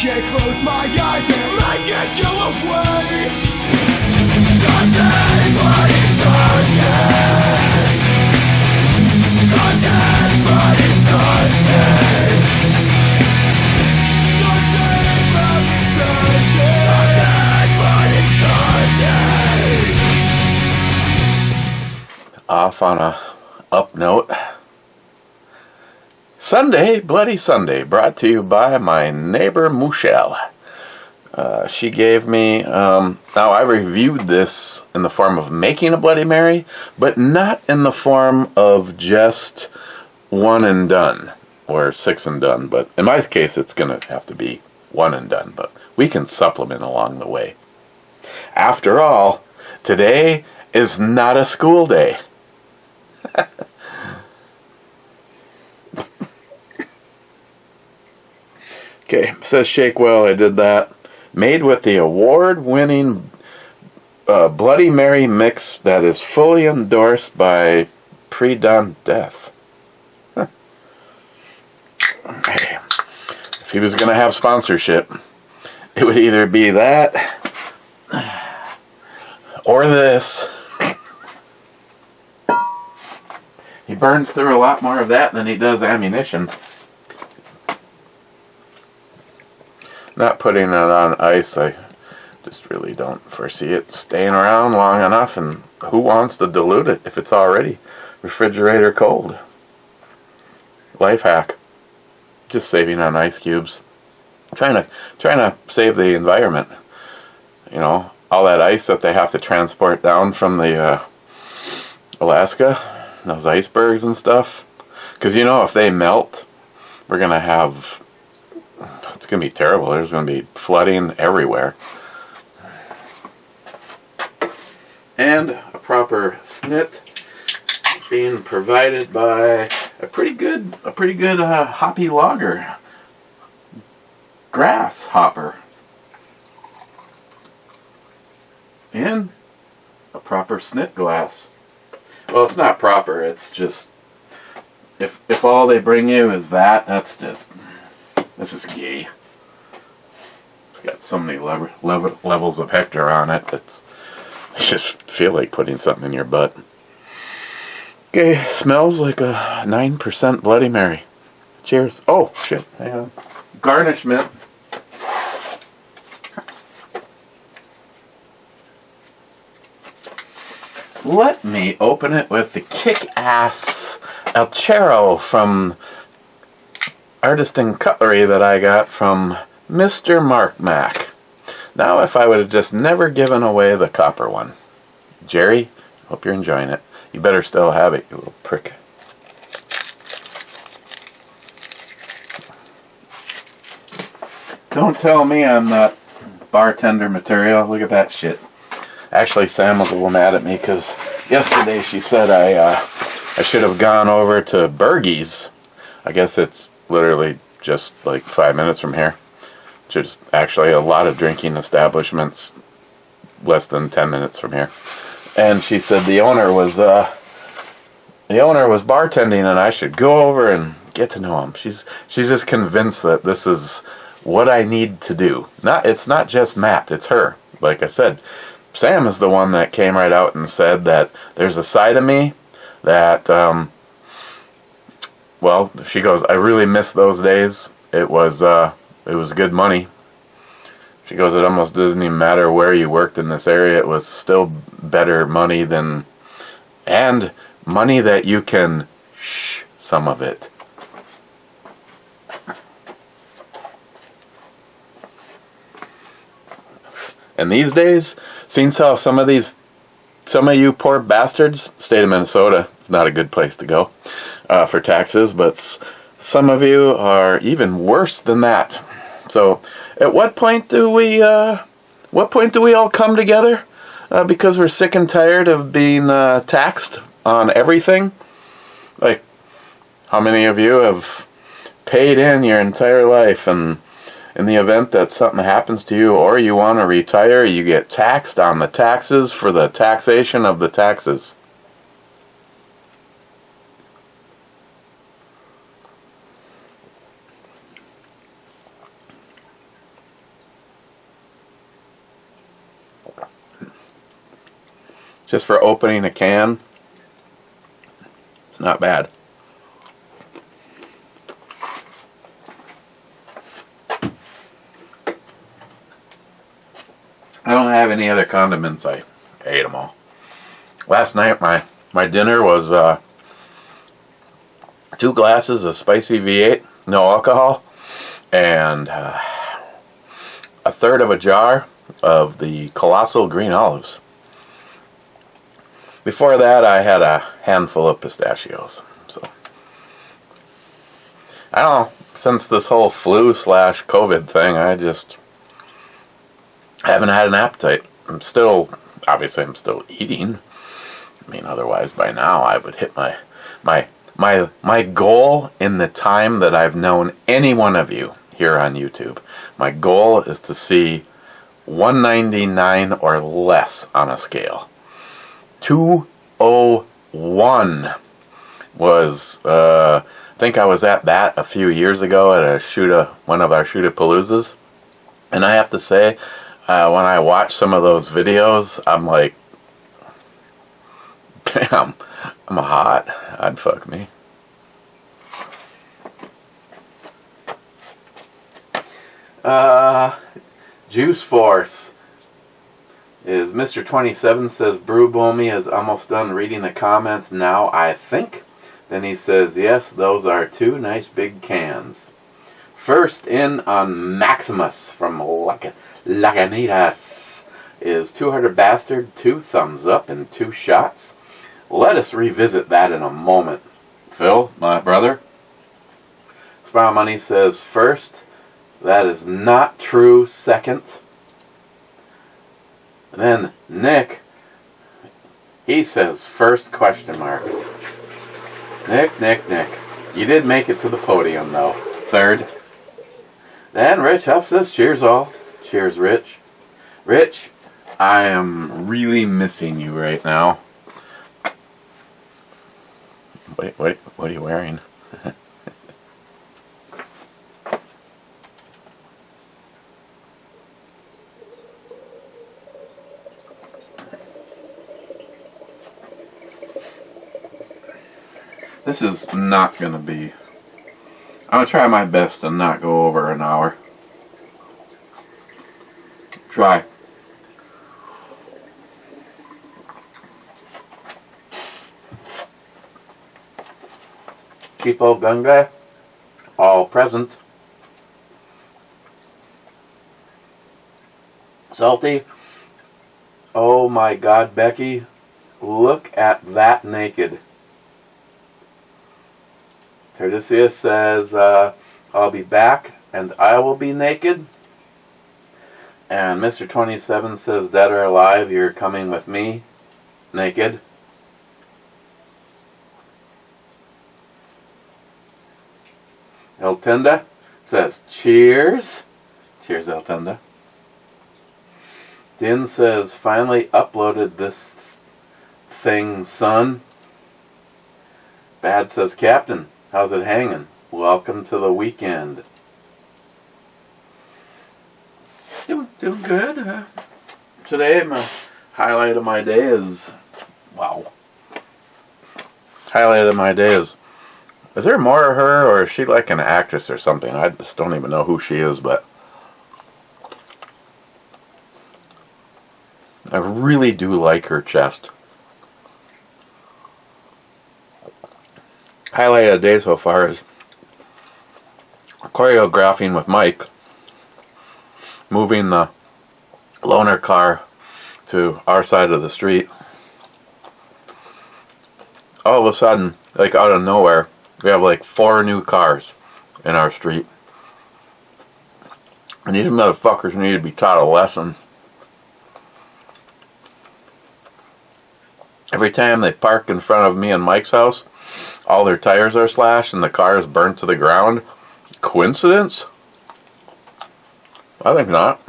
can't close my eyes and make it go away. Sunday, bloody Sunday. Sunday, bloody Sunday. Sunday, bloody Sunday. Sunday, bloody Sunday. Off on a up note. Sunday, Bloody Sunday, brought to you by my neighbor Michelle. She gave me, now I reviewed this in the form of making a Bloody Mary, but not in the form of just one and done, or six and done, but in my case it's going to have to be one and done, but we can supplement along the way. After all, today is not a school day. Okay, says Shake Well, I did that. Made with the award-winning Bloody Mary mix that is fully endorsed by Pre-Dawn Death. Huh. Okay. If he was going to have sponsorship, it would either be that or this. He burns through a lot more of that than he does ammunition. Not putting it on ice, I just really don't foresee it staying around long enough, and who wants to dilute it if it's already refrigerator cold? Life hack. Just saving on ice cubes. Trying to save the environment. You know, all that ice that they have to transport down from the Alaska, those icebergs and stuff. Because, you know, if they melt, we're going to have... It's going to be terrible. There's going to be flooding everywhere. And a proper snit being provided by a pretty good hoppy lager. Grass hopper. And a proper snit glass. Well, it's not proper. It's just... If all they bring you is that, that's just... This is gay. It's got so many levels of Hector on it that I just feel like putting something in your butt. Okay, smells like a 9% Bloody Mary. Cheers. Oh, shit. Hang on. Garnishment. Let me open it with the kick-ass El Chero from... Artisan Cutlery that I got from Mr. Mark Mac. Now if I would have just never given away the copper one. Jerry, hope you're enjoying it. You better still have it, you little prick. Don't tell me I'm not bartender material. Look at that shit. Actually, Sam was a little mad at me because yesterday she said I should have gone over to Bergie's. I guess it's literally just like 5 minutes from here. Just actually a lot of drinking establishments less than 10 minutes from here. And she said the owner was bartending and I should go over and get to know him. She's just convinced that this is what I need to do. It's not just Matt, it's her. Like I said, Sam is the one that came right out and said that there's a side of me that well, she goes, I really miss those days. It was good money. She goes, it almost doesn't even matter where you worked in this area. It was still better money than, and money that you can shh some of it. And these days, seems how some of you poor bastards, state of Minnesota is not a good place to go for taxes, but some of you are even worse than that. So, at what point do we all come together? Because we're sick and tired of being taxed on everything? Like, how many of you have paid in your entire life, and in the event that something happens to you or you want to retire, you get taxed on the taxes for the taxation of the taxes? just for opening a can, it's not bad. I don't have any other condiments. I ate them all. Last night, my dinner was 2 glasses of spicy V8, no alcohol, and a third of a jar of the colossal green olives. Before that, I had a handful of pistachios. So, I don't know, since this whole flu/COVID thing, I just haven't had an appetite. I'm still eating. I mean, otherwise by now I would hit my goal in the time that I've known any one of you here on YouTube. My goal is to see 199 or less on a scale. 201 was, I think I was at that a few years ago at one of our Shoot-A-Paloozas. And I have to say, when I watch some of those videos, I'm like, damn, I'm hot. I'd fuck me. Juice Force is Mr. 27 says Brew Bomi is almost done reading the comments now, I think. Then he says, yes, those are 2 nice big cans. First in on Maximus from Lagunitas is 200 Bastard, 2 thumbs up and 2 shots. Let us revisit that in a moment. Phil, my brother. Smile Money says first. That is not true. Second. And then Nick, he says first question mark. Nick. You did make it to the podium though. Third. Then Rich Huff says cheers all. Cheers, Rich. Rich, I am really missing you right now. Wait, what are you wearing? This is not going to be... I'm going to try my best to not go over an hour. Try. Cheapo gun guy, all present. Salty. Oh my God, Becky, look at that naked. Terticia says, I'll be back and I will be naked. And Mr. 27 says, dead or alive, you're coming with me, naked. Eltenda says, cheers. Cheers, Eltenda. Din says, finally uploaded this thing, son. Bad says, Captain, how's it hanging? Welcome to the weekend. Doing good. Today, my highlight of my day is, wow. Highlight of my day is there more of her, or is she like an actress or something? I just don't even know who she is, but I really do like her chest. Highlight of the day so far is choreographing with Mike, moving the loaner car to our side of the street. All of a sudden, like out of nowhere, we have like 4 new cars in our street. And these motherfuckers need to be taught a lesson. Every time they park in front of me and Mike's house, all their tires are slashed and the car is burnt to the ground. Coincidence? I think not.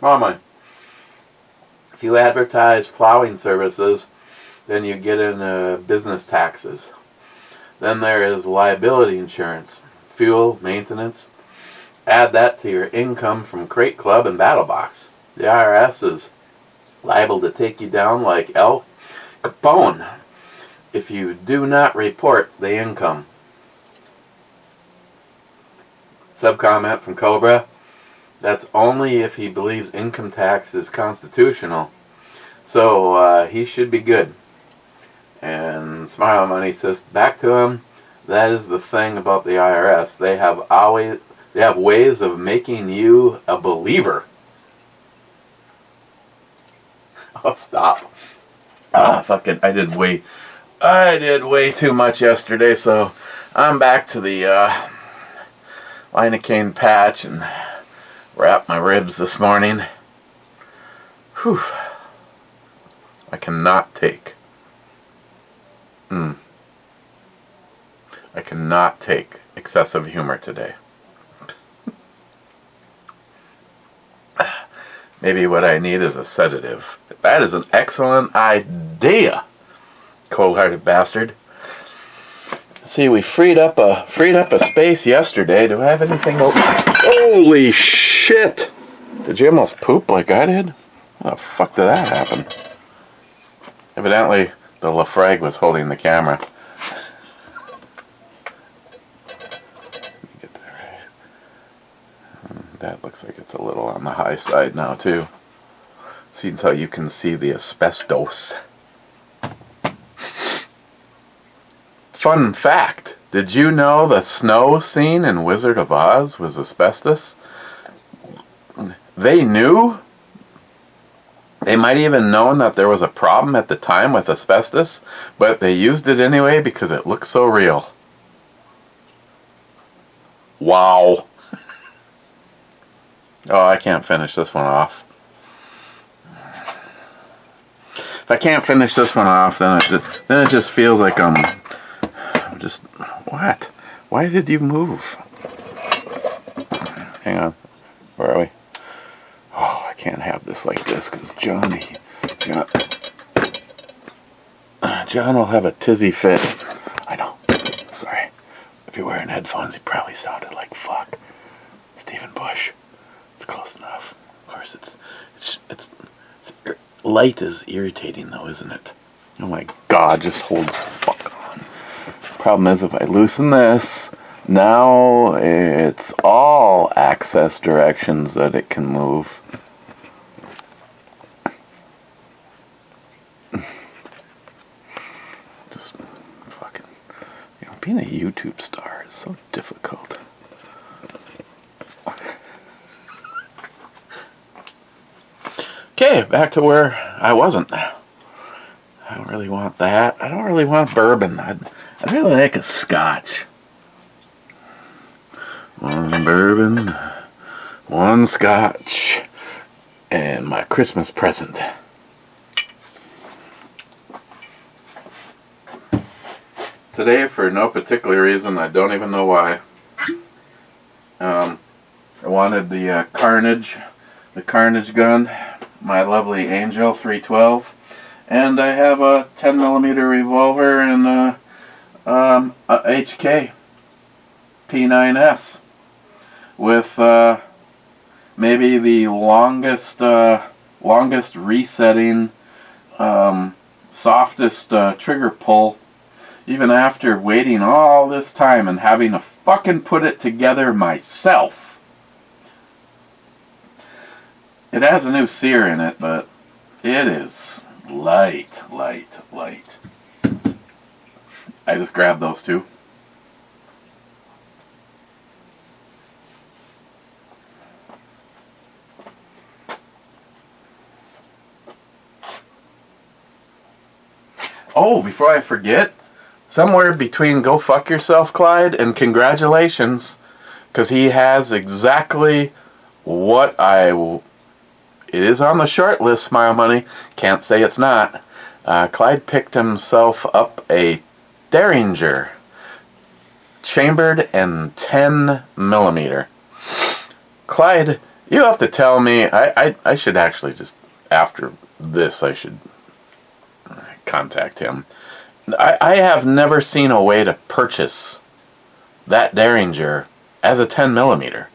Mama, If you advertise plowing services, then you get in business taxes. Then there is liability insurance, fuel, maintenance. Add that to your income from Crate Club and Battle Box. The IRS is liable to take you down like El Capone if you do not report the income. Subcomment from Cobra. That's only if he believes income tax is constitutional. So he should be good. And Smile Money says, back to him, that is the thing about the IRS. They have ways of making you a believer. Oh, stop. Fuck it. I did way too much yesterday, so I'm back to the lidocaine patch and wrap my ribs this morning. Whew. I cannot take. I cannot take excessive humor today. Maybe what I need is a sedative. That is an excellent idea, cold-hearted bastard. See, we freed up a space yesterday. Do I have anything open? Holy shit! Did you almost poop like I did? How the fuck did that happen? Evidently, the Lafrag was holding the camera. Get that right. That looks like it's a little on the high side now, too. Seems how you can see the asbestos. Fun fact, did you know the snow scene in Wizard of Oz was asbestos? They knew. They might even known that there was a problem at the time with asbestos, but they used it anyway because it looked so real. Wow. Oh, I can't finish this one off. If I can't finish this one off, then it just feels like I'm just, what? Why did you move? Hang on. Where are we? Oh, I can't have this like this because John will have a tizzy fit. I know. Sorry. If you're wearing headphones, he probably sounded like fuck. Stephen Bush. It's close enough. Of course, it's light is irritating though, isn't it? Oh my God! Just hold the fuck on. Problem is, if I loosen this, now it's all access directions that it can move. Just fucking, being a YouTube star is so difficult. Okay, back to where I wasn't. I don't really want that. I don't really want bourbon. I'd really like a scotch. One bourbon, one scotch, and my Christmas present. Today, for no particular reason, I don't even know why, I wanted the Carnage gun, my lovely Angel 312, and I have a 10mm revolver and a HK P9S with maybe the longest resetting, softest trigger pull, even after waiting all this time and having to fucking put it together myself. It has a new sear in it, but it is light. I just grabbed those two. Oh, before I forget, somewhere between go fuck yourself, Clyde, and congratulations, because he has exactly what it is on the short list, Smile Money. Can't say it's not. Clyde picked himself up a Derringer, chambered and 10mm. Clyde, you have to tell me, I should actually just, after this, I should contact him. I have never seen a way to purchase that Derringer as a 10 millimeter.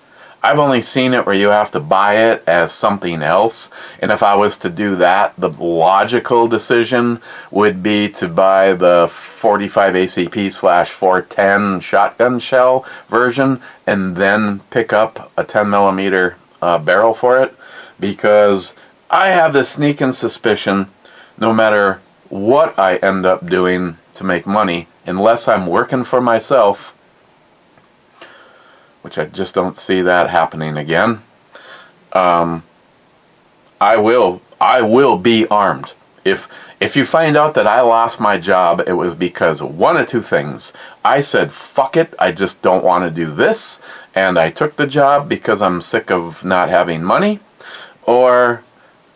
I've only seen it where you have to buy it as something else, and if I was to do that, the logical decision would be to buy the 45 ACP/410 shotgun shell version and then pick up a 10 millimeter barrel for it, because I have this sneaking suspicion no matter what I end up doing to make money, unless I'm working for myself, which I just don't see that happening again, I will be armed. If you find out that I lost my job, it was because one of two things. I said, fuck it, I just don't want to do this, and I took the job because I'm sick of not having money, or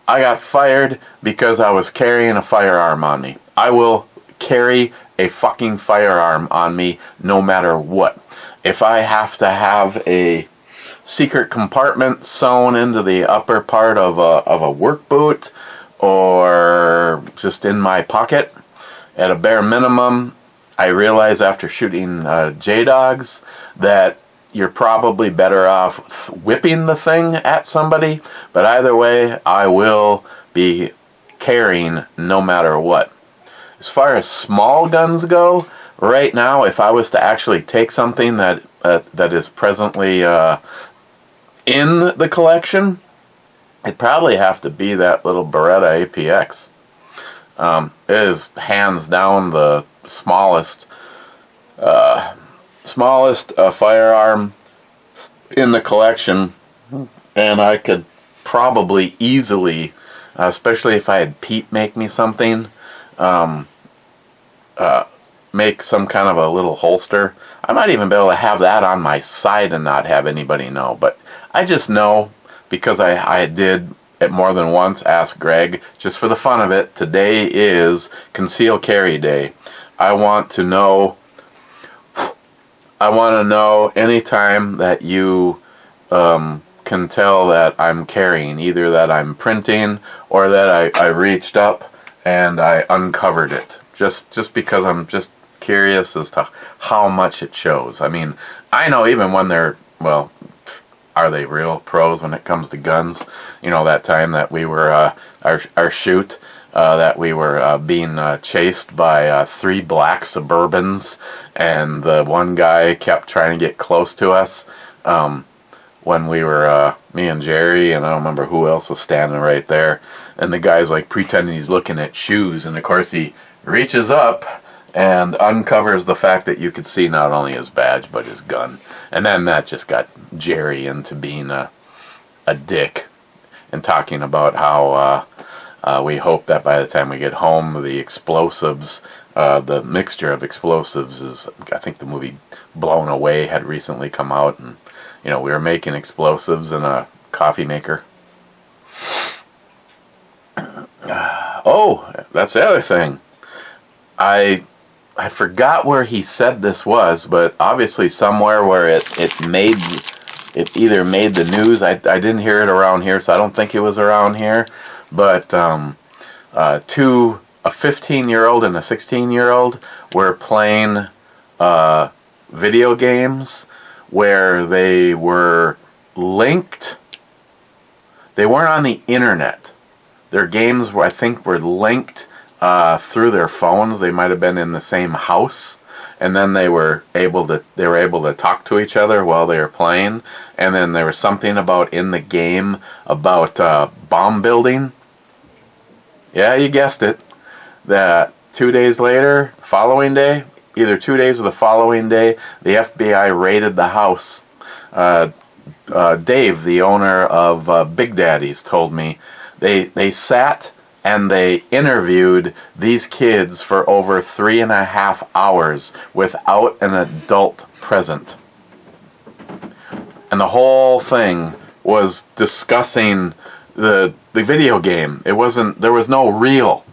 I got fired because I was carrying a firearm on me. I will carry a fucking firearm on me no matter what. If I have to have a secret compartment sewn into the upper part of a work boot, or just in my pocket, at a bare minimum, I realize after shooting J-Dogs that you're probably better off whipping the thing at somebody, but either way, I will be carrying no matter what. As far as small guns go, right now, if I was to actually take something that is presently in the collection, it'd probably have to be that little Beretta APX. It is hands down the smallest firearm in the collection, and I could probably easily, especially if I had Pete make me something, make some kind of a little holster. I might even be able to have that on my side and not have anybody know, but I just know because I did it more than once ask Greg, just for the fun of it, today is conceal carry day. I want to know anytime that you can tell that I'm carrying, either that I'm printing or that I reached up and I uncovered it. Just because I'm just curious as to how much it shows. I mean, I know even when they're, well, are they real pros when it comes to guns? You know, that time that we were, our shoot, that we were being chased by 3 black Suburbans, and the one guy kept trying to get close to us when we were, me and Jerry, and I don't remember who else was standing right there, and the guy's like pretending he's looking at shoes, and of course he reaches up and uncovers the fact that you could see not only his badge but his gun. And then that just got Jerry into being a dick and talking about how we hope that by the time we get home, the explosives, the mixture of explosives is, I think the movie Blown Away had recently come out, and you know, we were making explosives in a coffee maker. Oh, that's the other thing. I forgot where he said this was, but obviously somewhere where it either made the news. I didn't hear it around here, so I don't think it was around here. But a 15-year-old and a 16-year-old were playing video games where they were linked. They weren't on the internet. Their games were, I think, were linked through their phones. They might have been in the same house, and then they were able to talk to each other while they were playing. And then there was something about in the game about bomb building. Yeah, you guessed it. That 2 days later, following day, either 2 days or the following day, the FBI raided the house. Dave, the owner of Big Daddy's, told me they sat and they interviewed these kids for over 3.5 hours without an adult present. And the whole thing was discussing the video game. There was no real.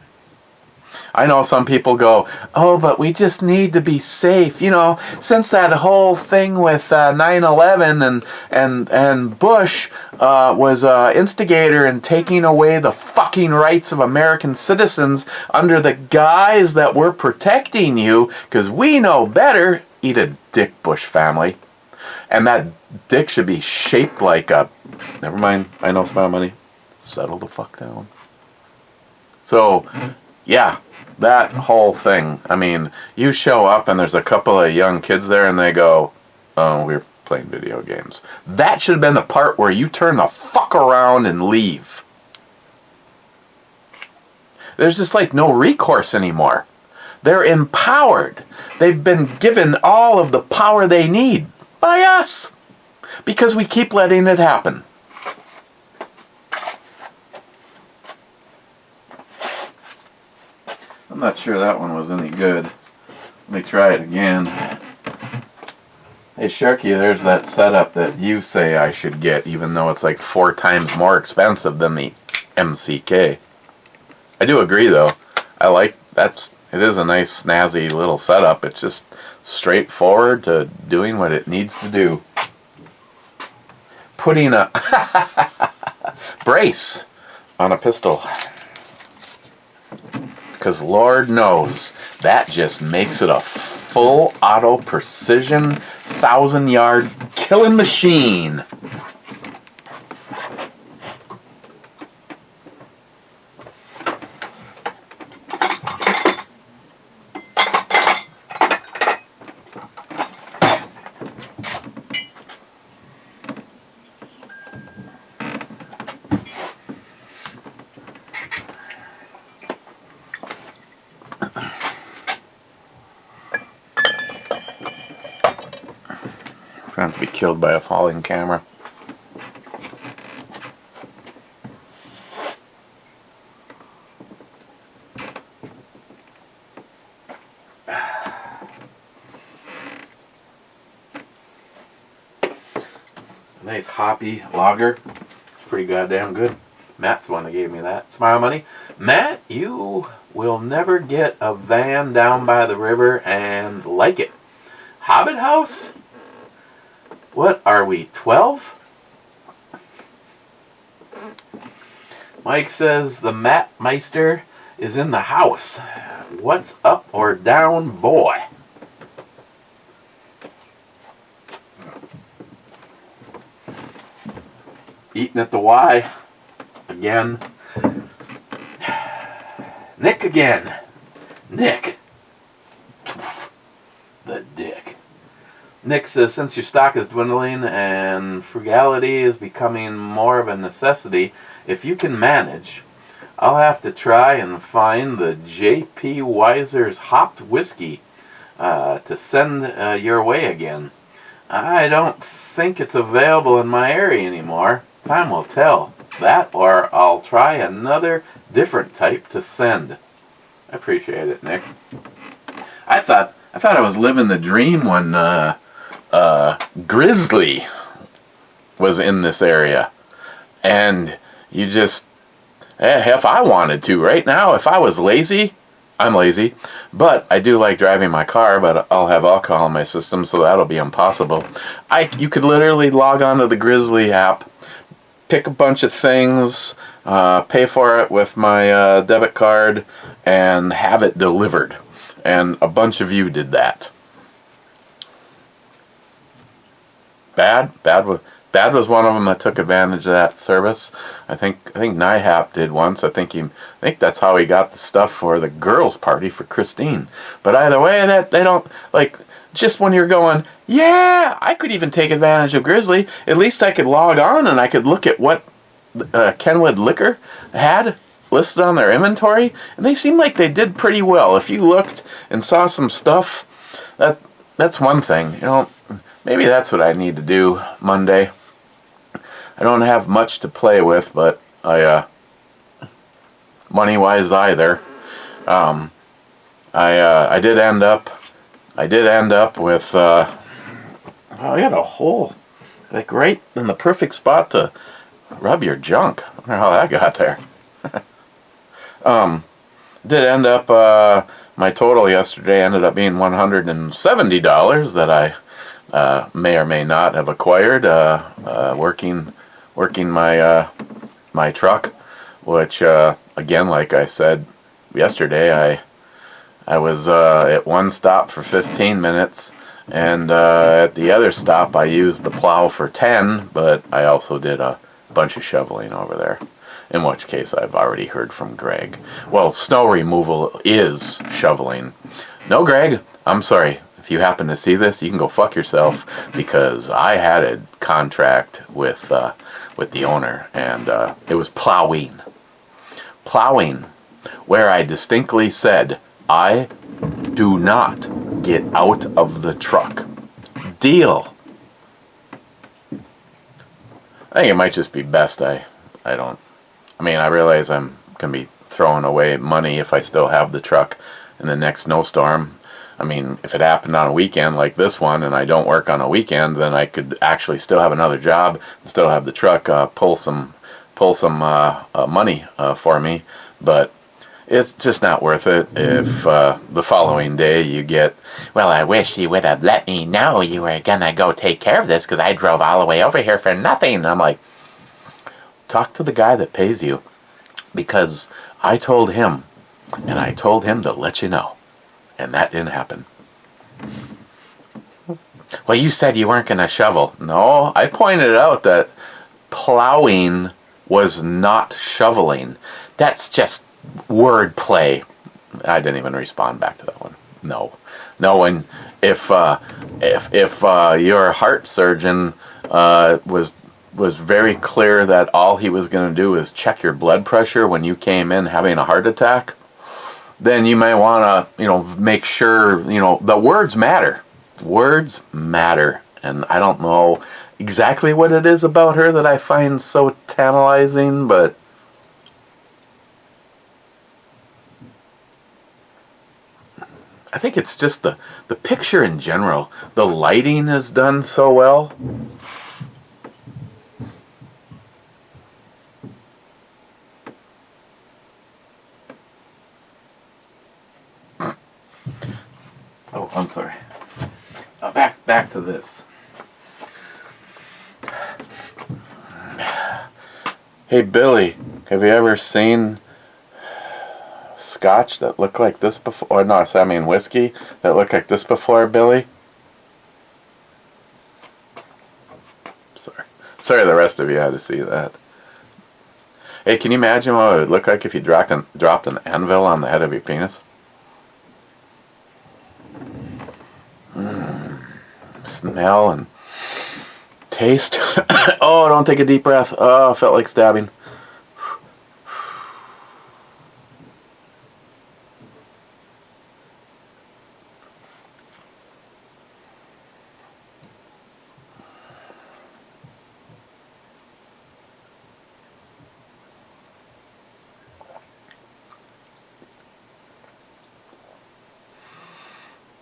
I know some people go, oh, but we just need to be safe. You know, since that whole thing with 9/11 and Bush was instigator in taking away the fucking rights of American citizens under the guise that we're protecting you because we know better. Eat a dick, Bush family. And that dick should be shaped like a... Never mind, I know Smile Money. Settle the fuck down. So, yeah, that whole thing. I mean, you show up and there's a couple of young kids there and they go, oh, we're playing video games. That should have been the part where you turn the fuck around and leave. There's just like no recourse anymore. They're empowered. They've been given all of the power they need by us because we keep letting it happen. I'm not sure that one was any good. Let me try it again. Hey Sharky, there's that setup that you say I should get, even though it's like 4 times more expensive than the MCK. I do agree though. I like that's. It is a nice snazzy little setup. It's just straightforward to doing what it needs to do. Putting a brace on a pistol. Because Lord knows, that just makes it a full auto precision 1,000-yard killing machine. Trying to be killed by a falling camera. Nice hoppy lager. Pretty goddamn good. Matt's the one that gave me that. Smile Money. Matt, you will never get a van down by the river and like it. Hobbit House? What are we, 12? Mike says the Matt Meister is in the house. What's up or down, boy? Eating at the Y. Again. Nick again. Nick. The dick. Nick says, since your stock is dwindling and frugality is becoming more of a necessity, if you can manage, I'll have to try and find the J.P. Weiser's hopped whiskey to send your way again. I don't think it's available in my area anymore. Time will tell. That or I'll try another different type to send. I appreciate it, Nick. I thought I was living the dream when Grizzly was in this area. And you just, if I wanted to right now, if I was lazy, I'm lazy, but I do like driving my car, but I'll have alcohol in my system, so that'll be impossible. You could literally log on to the Grizzly app, pick a bunch of things, pay for it with my debit card, and have it delivered. And a bunch of you did that. Bad was one of them that took advantage of that service. I think NIHAP did once. I think that's how he got the stuff for the girls' party for Christine. But either way, that they don't like. Just when you're going, yeah, I could even take advantage of Grizzly. At least I could log on and I could look at what Kenwood Liquor had listed on their inventory, and they seemed like they did pretty well. If you looked and saw some stuff, that's one thing. You know, maybe that's what I need to do Monday. I don't have much to play with, but money-wise either. I did end up with I got a hole like right in the perfect spot to rub your junk. I don't know how that got there. did end up, my total yesterday ended up being $170 that I may or may not have acquired working my truck, which again, like I said yesterday, I was at one stop for 15 minutes, and at the other stop I used the plow for 10, but I also did a bunch of shoveling over there, in which case I've already heard from Greg. Well, snow removal is shoveling. No, Greg, I'm sorry. If you happen to see this, you can go fuck yourself, because I had a contract with the owner, and it was plowing. Plowing, where I distinctly said, I do not get out of the truck. Deal. I think it might just be best I realize I'm going to be throwing away money if I still have the truck in the next snowstorm. I mean, if it happened on a weekend like this one and I don't work on a weekend, then I could actually still have another job and still have the truck pull some money for me. But it's just not worth it if the following day you get, well, I wish you would have let me know you were going to go take care of this because I drove all the way over here for nothing. And I'm like, talk to the guy that pays you, because I told him, and I told him to let you know. And that didn't happen. Well, you said you weren't going to shovel. No, I pointed out that plowing was not shoveling. That's just wordplay. I didn't even respond back to that one. No. And if your heart surgeon was very clear that all he was going to do is check your blood pressure when you came in having a heart attack, then you may want to, make sure, the words matter. Words matter. And I don't know exactly what it is about her that I find so tantalizing, but I think it's just the picture in general. The lighting is done so well. Oh, I'm sorry. Back to this. Hey, Billy, have you ever seen scotch that looked like this before? Or no, I mean whiskey that looked like this before, Billy? Sorry the rest of you had to see that. Hey, can you imagine what it would look like if you dropped an anvil on the head of your penis? Smell and taste. Oh, don't take a deep breath. Oh, felt like stabbing.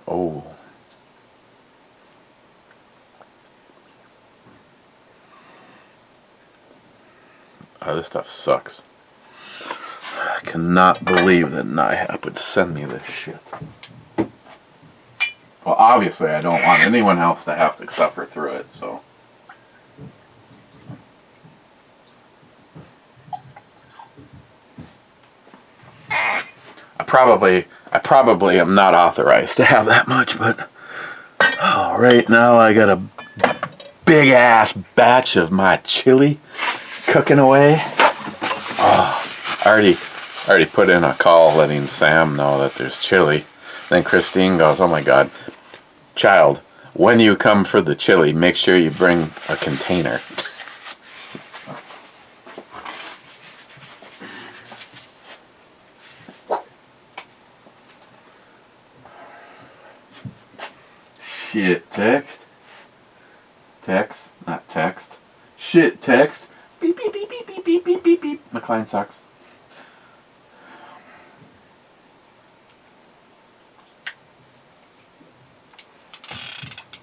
Oh. Oh, this stuff sucks. I cannot believe that NIHAP would send me this shit. Well, obviously I don't want anyone else to have to suffer through it, so. I probably am not authorized to have that much, but right now I got a big ass batch of my chili cooking away. Oh, I already put in a call letting Sam know that there's chili. Then Christine goes, oh my God, child, when you come for the chili, make sure you bring a container. Shit, text, not text. Shit, text. Beep, beep, beep, beep, beep, beep, beep, beep, beep. McLean sucks.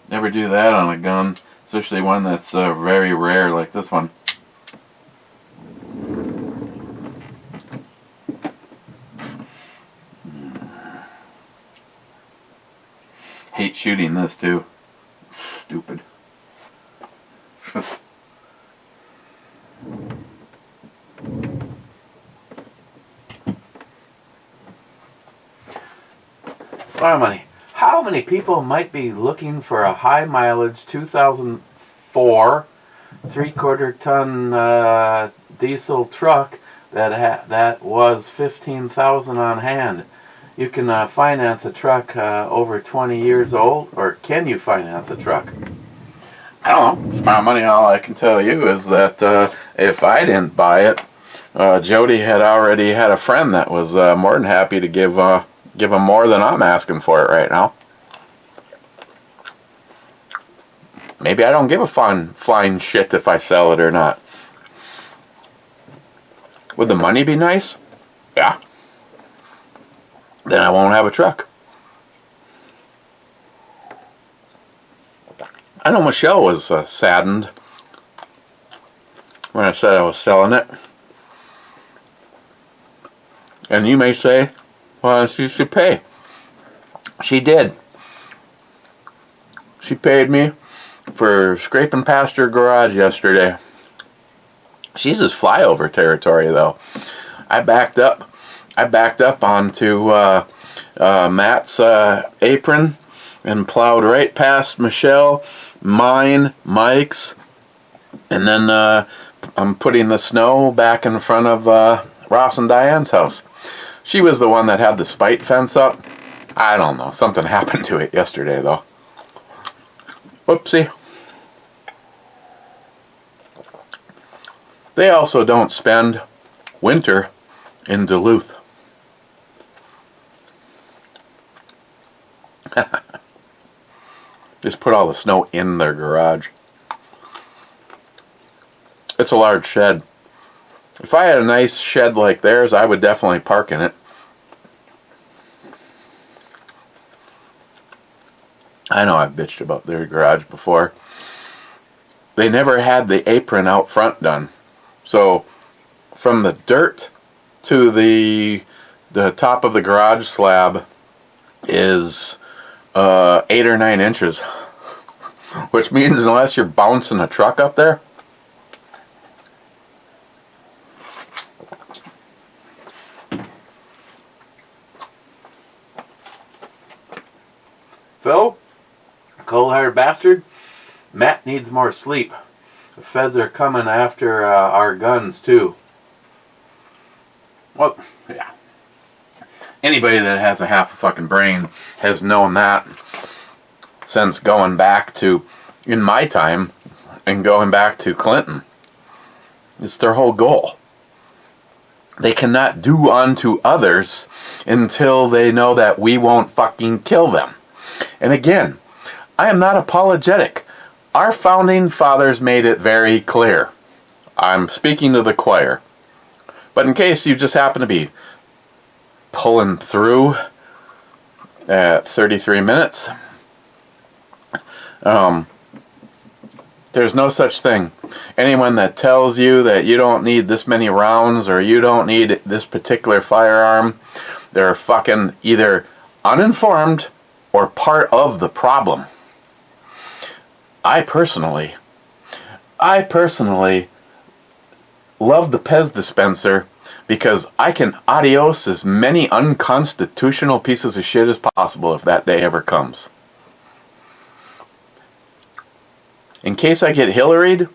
Never do that on a gun, especially one that's very rare like this one. Hate shooting this too. Stupid. So how many people might be looking for a high mileage 2004 3/4 ton diesel truck that was $15,000 on hand? You can finance a truck over 20 years old, or can you finance a truck? I don't know. It's my money. All I can tell you is that if I didn't buy it, Jody had already had a friend that was more than happy to give him more than I'm asking for it right now. Maybe I don't give a flying shit if I sell it or not. Would the money be nice? Yeah. Then I won't have a truck. I know Michelle was saddened when I said I was selling it. And you may say, well, she should pay. She did. She paid me for scraping past her garage yesterday. She's just flyover territory, though. I backed up onto Matt's apron and plowed right past Michelle, mine, Mike's, and then I'm putting the snow back in front of Ross and Diane's house. She was the one that had the spite fence up. I don't know. Something happened to it yesterday, though. Whoopsie. They also don't spend winter in Duluth. Just put all the snow in their garage. It's a large shed. If I had a nice shed like theirs, I would definitely park in it. I know I've bitched about their garage before. They never had the apron out front done. So from the dirt to the top of the garage slab is 8 or 9 inches. Which means unless you're bouncing a truck up there, Phil, cold-hearted bastard, Matt needs more sleep. The feds are coming after our guns, too. Well, yeah. Anybody that has a half a fucking brain has known that since going back to, in my time, and going back to Clinton. It's their whole goal. They cannot do unto others until they know that we won't fucking kill them. And again, I am not apologetic. Our founding fathers made it very clear. I'm speaking to the choir. But in case you just happen to be pulling through at 33 minutes, there's no such thing. Anyone that tells you that you don't need this many rounds or you don't need this particular firearm, they're fucking either uninformed or part of the problem. I personally love the Pez dispenser because I can adios as many unconstitutional pieces of shit as possible if that day ever comes. In case I get Hillaried,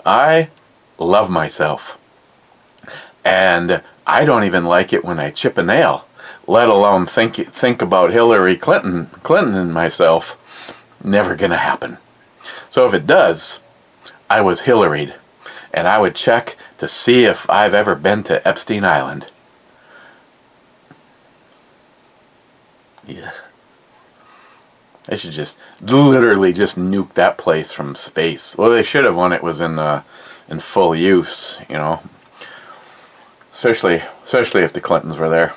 I love myself. And I don't even like it when I chip a nail, let alone think about Hillary Clinton and myself. Never gonna happen. So if it does, I was Hillaried, and I would check to see if I've ever been to Epstein Island. Yeah. They should just literally just nuke that place from space. Well, they should have when it was in full use, you know. Especially if the Clintons were there.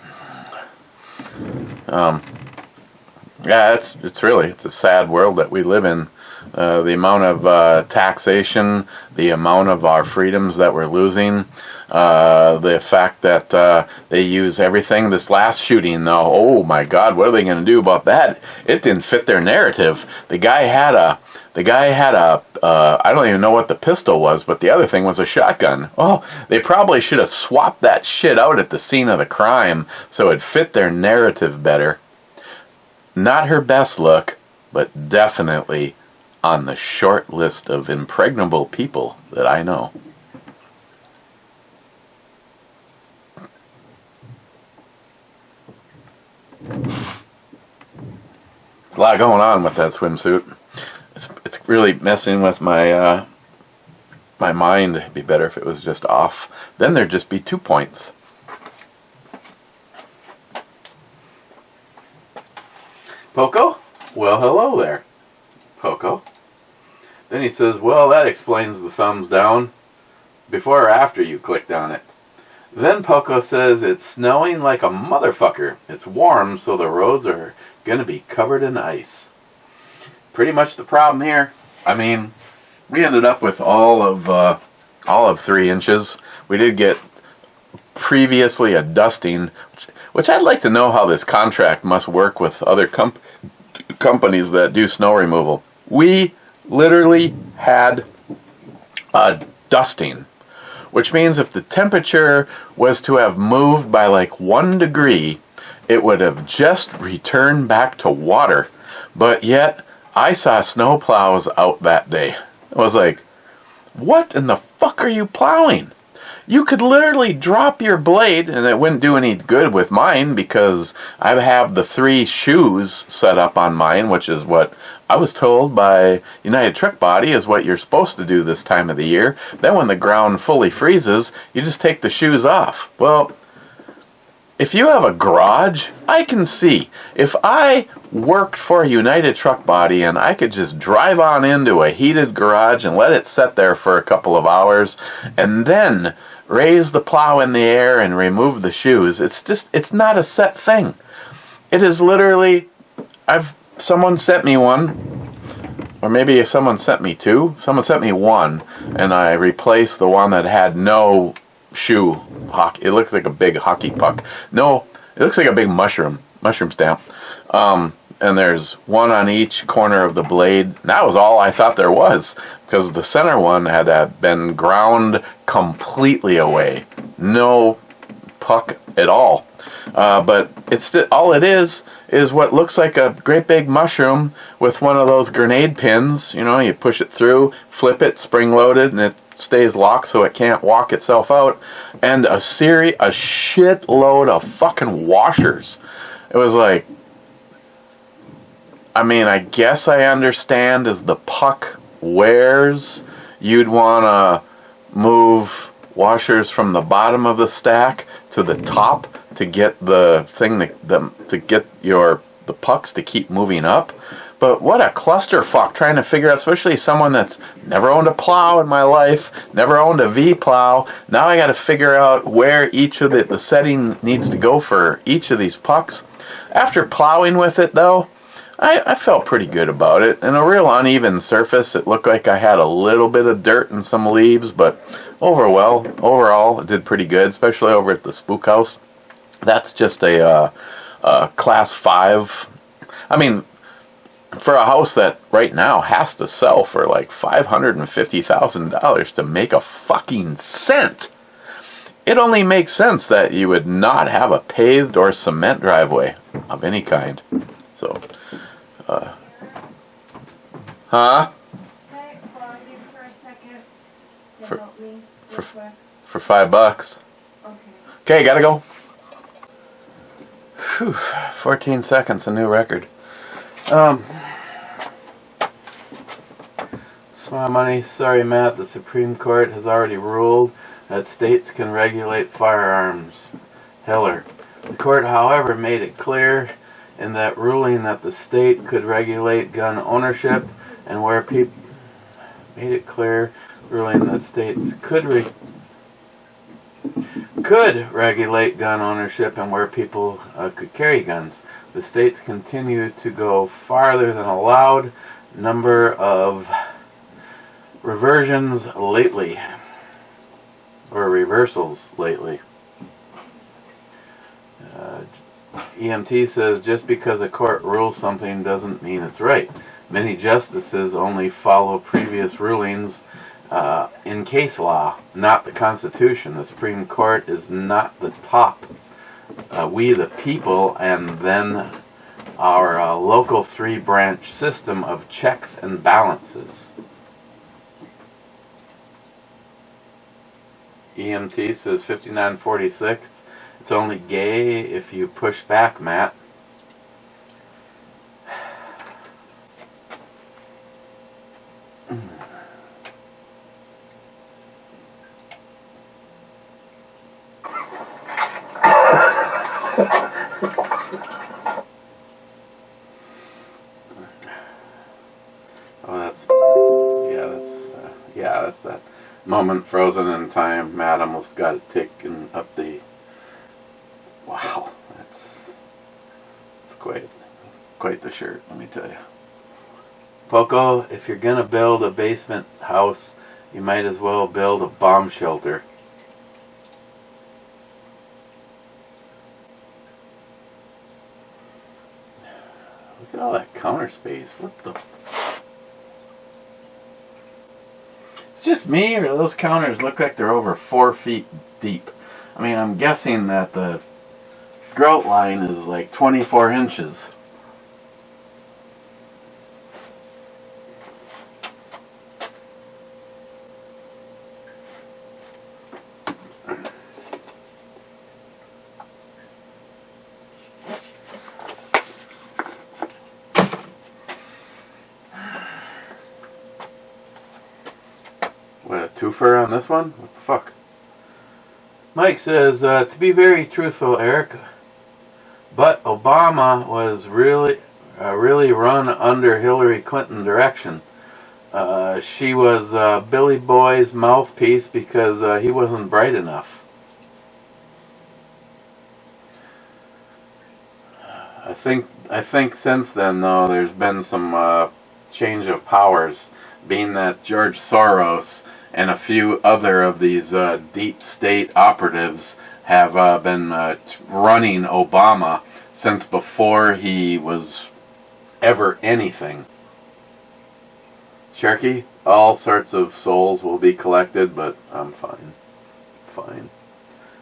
Yeah, it's a sad world that we live in. The amount of taxation, the amount of our freedoms that we're losing, the fact that they use everything. This last shooting, though, oh my God, what are they going to do about that? It didn't fit their narrative. The guy had a I don't even know what the pistol was, but the other thing was a shotgun. Oh, they probably should have swapped that shit out at the scene of the crime so it fit their narrative better. Not her best look, but definitely on the short list of impregnable people that I know. There's a lot going on with that swimsuit. It's really messing with my my mind. It'd be better if it was just off. Then there'd just be 2 points. Poco? Well, hello there, Poco. Then he says, well, that explains the thumbs down. Before or after you clicked on it. Then Poco says, it's snowing like a motherfucker. It's warm, so the roads are going to be covered in ice. Pretty much the problem here. I mean, we ended up with all of 3 inches. We did get previously a dusting, which I'd like to know how this contract must work with other companies that do snow removal. We literally had a dusting, which means if the temperature was to have moved by like 1 degree, it would have just returned back to water. But yet, I saw snow plows out that day. I was like, what in the fuck are you plowing? You could literally drop your blade, and it wouldn't do any good with mine because I have the 3 shoes set up on mine, which is what I was told by United Truck Body is what you're supposed to do this time of the year. Then when the ground fully freezes, you just take the shoes off. Well, if you have a garage, I can see. If I worked for United Truck Body and I could just drive on into a heated garage and let it sit there for a couple of hours and then raise the plow in the air and remove the shoes, it's not a set thing. It is literally, someone sent me one, or maybe if someone sent me 2, someone sent me 1, and I replaced the one that had no shoe. It looks like a big hockey puck. No, it looks like a big mushroom stamp. And there's 1 on each corner of the blade. That was all I thought there was, because the center one had been ground completely away. No puck at all. But all it is what looks like a great big mushroom with one of those grenade pins. You know, you push it through, flip it, spring-loaded, and it stays locked so it can't walk itself out, and a shitload of fucking washers. It was like, I mean, I guess I understand as the puck wears, you'd want to move washers from the bottom of the stack to the top to get the thing to get the pucks to keep moving up. But what a clusterfuck trying to figure out, especially someone that's never owned a plow in my life, never owned a V plow. Now I got to figure out where each of the setting needs to go for each of these pucks. After plowing with it, though, I felt pretty good about it. In a real uneven surface, it looked like I had a little bit of dirt and some leaves, but overall, it did pretty good, especially over at the Spook House. That's just a Class 5. I mean, for a house that right now has to sell for like $550,000 to make a fucking cent, it only makes sense that you would not have a paved or cement driveway of any kind. So, huh? For $5. Okay, gotta go. Whew, 14 seconds, a new record. Small money. Sorry, Matt. The Supreme Court has already ruled that states can regulate firearms. Heller. The court, however, made it clear in that ruling that the state could regulate gun ownership, and where people made it clear ruling that states could could regulate gun ownership and where people could carry guns. The states continue to go farther than allowed number of reversions lately, or reversals lately. EMT says just because a court rules something doesn't mean it's right. Many justices only follow previous rulings in case law, not the Constitution. The Supreme Court is not the top. We the people, and then our local three-branch system of checks and balances. EMT says 5946. It's only gay if you push back, Matt. That's that moment frozen in time. Matt almost got it taken up the. Wow, that's quite the shirt, let me tell you. Poco, if you're gonna build a basement house, you might as well build a bomb shelter. Look at all that counter space. What the? It's just me, or those counters look like they're over 4 feet deep? I mean, I'm guessing that the grout line is like 24 inches. What, a twofer on this one? What the fuck? Mike says, to be very truthful, Eric, but Obama was really run under Hillary Clinton direction. She was Billy Boy's mouthpiece because he wasn't bright enough. I think since then, though, there's been some change of powers, being that George Soros and a few other of these deep state operatives have been running Obama since before he was ever anything. Sharky, all sorts of souls will be collected, but I'm fine. Fine.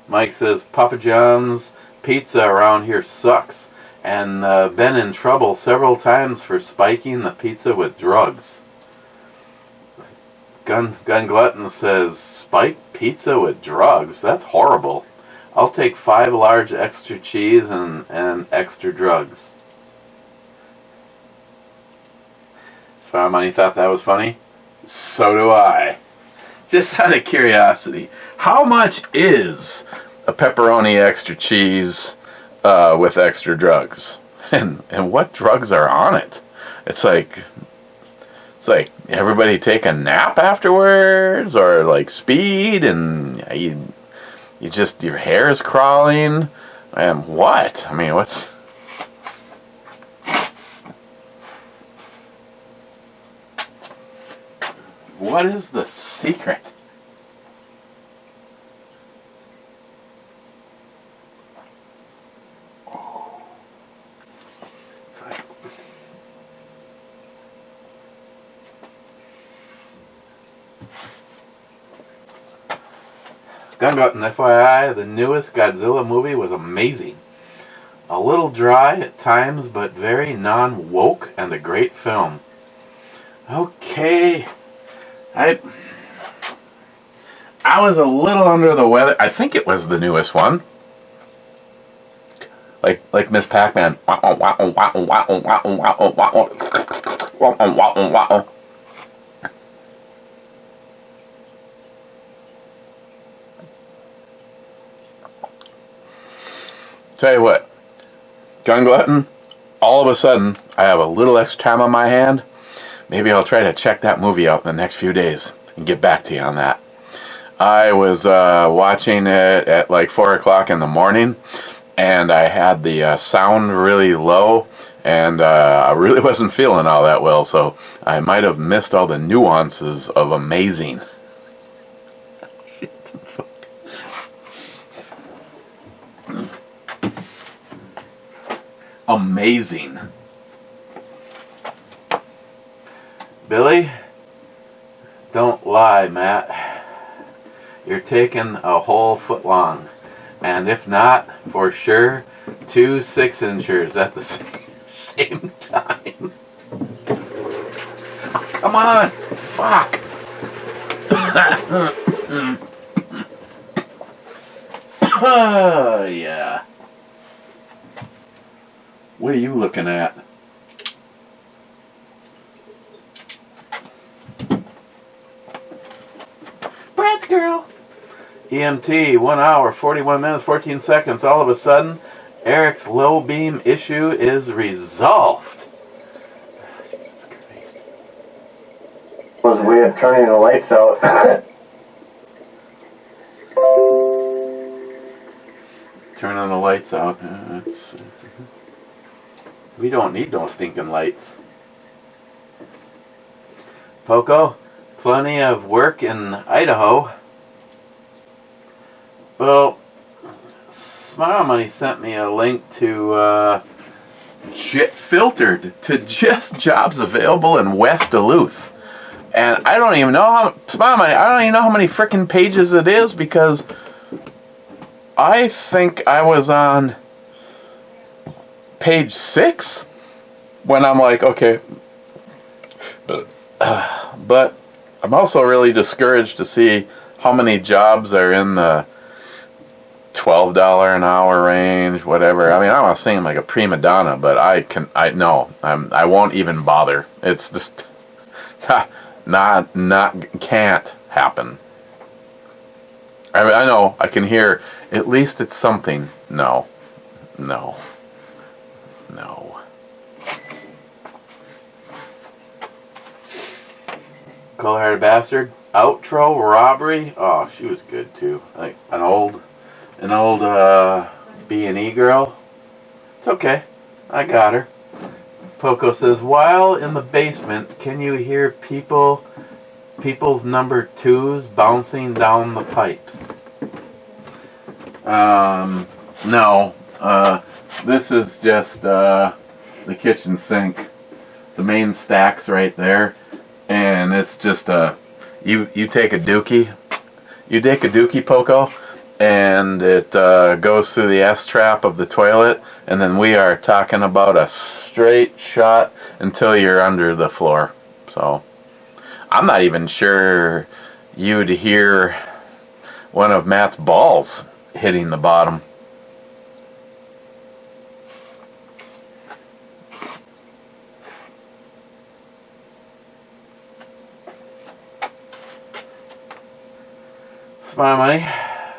Mike says, Papa John's pizza around here sucks, and been in trouble several times for spiking the pizza with drugs. Gun Glutton says, spiked pizza with drugs? That's horrible. I'll take 5 large extra cheese and extra drugs. Money thought that was funny? So do I. Just out of curiosity, how much is a pepperoni extra cheese with extra drugs? And what drugs are on it? It's like everybody take a nap afterwards, or like speed, and you just, your hair is crawling, and what? I mean, what is the secret? Gun Button, FYI, the newest Godzilla movie was amazing. A little dry at times, but very non-woke and a great film. Okay. I was a little under the weather. I think it was the newest one. Like Miss Pac-Man. Tell you what, Gun Glutton, all of a sudden, I have a little extra time on my hand. Maybe I'll try to check that movie out in the next few days and get back to you on that. I was watching it at like 4 o'clock in the morning, and I had the sound really low, and I really wasn't feeling all that well, so I might have missed all the nuances of amazing. Amazing. Billy, don't lie, Matt. You're taking a whole foot long. And if not, for sure, 2 6-inchers at the same time. Come on! Fuck! Yeah. What are you looking at? Brad's girl. EMT, 1 hour, 41 minutes, 14 seconds. All of a sudden, Eric's low beam issue is resolved. Jesus Christ. Was a way of turning the lights out. Turning the lights out. We don't need no stinking lights. Poco, plenty of work in Idaho. Well, Smile Money sent me a link to Jet Filtered to just jobs available in West Duluth. And I don't even know how Smile Money, I don't even know how many frickin' pages it is, because I think I was on page 6 when I'm like, okay. But I'm also really discouraged to see how many jobs are in the $12 an hour range, whatever. I mean, I don't want to seem like a prima donna, but I won't even bother. It's just can't happen. I mean, I know I can hear at least it's something. No. Cold-hearted bastard. Outro robbery. Oh, she was good too. Like an old B&E girl. It's okay. I got her. Poco says, while in the basement, can you hear people's number 2s bouncing down the pipes? No. This is just the kitchen sink. The main stack's right there. And it's just you take a dookie, Poco, and it goes through the S-trap of the toilet, and then we are talking about a straight shot until you're under the floor. So I'm not even sure you'd hear one of Matt's balls hitting the bottom. Smile Money.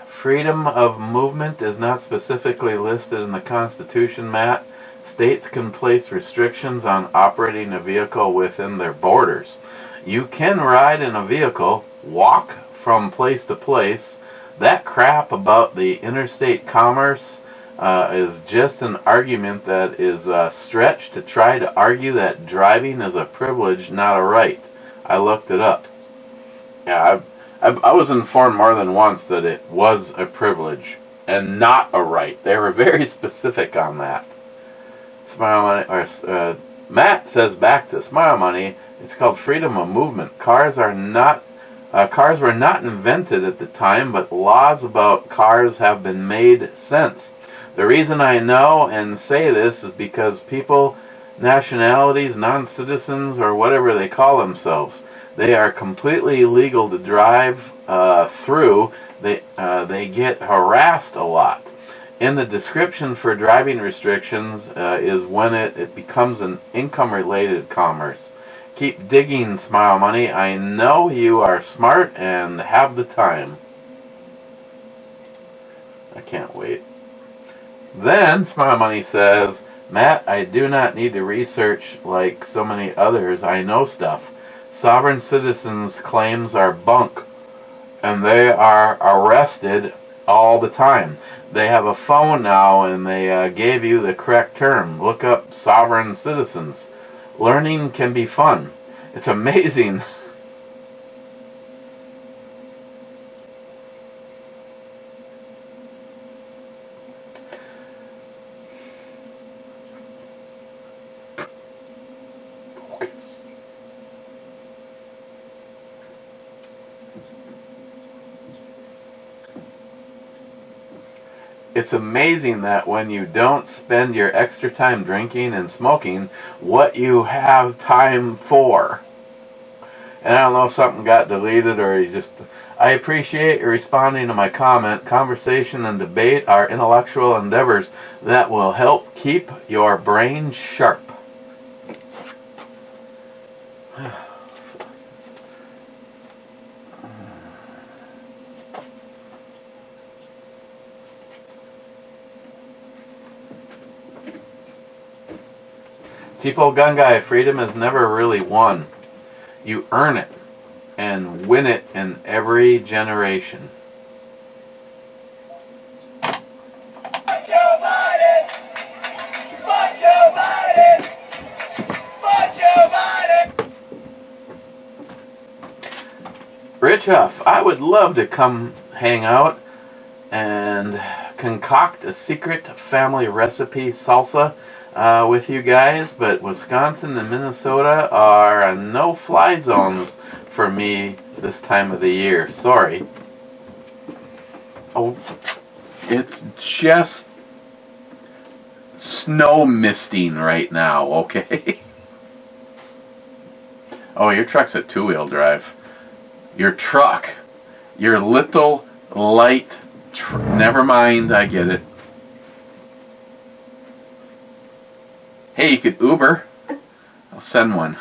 Freedom of movement is not specifically listed in the Constitution, Matt. States can place restrictions on operating a vehicle within their borders. You can ride in a vehicle, walk from place to place. That crap about the interstate commerce is just an argument that is stretched to try to argue that driving is a privilege, not a right. I looked it up. Yeah, I was informed more than once that it was a privilege and not a right. They were very specific on that. Smile Money, Matt says back to Smile Money, it's called freedom of movement. Cars were not invented at the time, but laws about cars have been made since. The reason I know and say this is because people, nationalities, non-citizens, or whatever they call themselves, they are completely legal to drive through. They get harassed a lot. In the description for driving restrictions is when it becomes an income-related commerce. Keep digging, Smile Money. I know you are smart and have the time. I can't wait. Then Smile Money says, Matt, I do not need to research like so many others. I know stuff. Sovereign citizens' claims are bunk. and they are arrested all the time. They have a phone now, and they gave you the correct term. Look up sovereign citizens. Learning can be fun. It's amazing. It's amazing that when you don't spend your extra time drinking and smoking, what you have time for. And I don't know if something got deleted or you just... I appreciate you responding to my comment. Conversation and debate are intellectual endeavors that will help keep your brain sharp. Tipo Gun Guy, freedom is never really won. You earn it and win it in every generation. Fuck Joe Biden! Fuck Joe Biden! Fuck Joe Biden! Rich Huff, I would love to come hang out and concoct a secret family recipe salsa with you guys, but Wisconsin and Minnesota are no-fly zones for me this time of the year. Sorry. Oh, it's just snow misting right now, okay? Oh, your truck's a two-wheel drive. Your truck. Your little light never mind, I get it. Hey, you could Uber. I'll send one.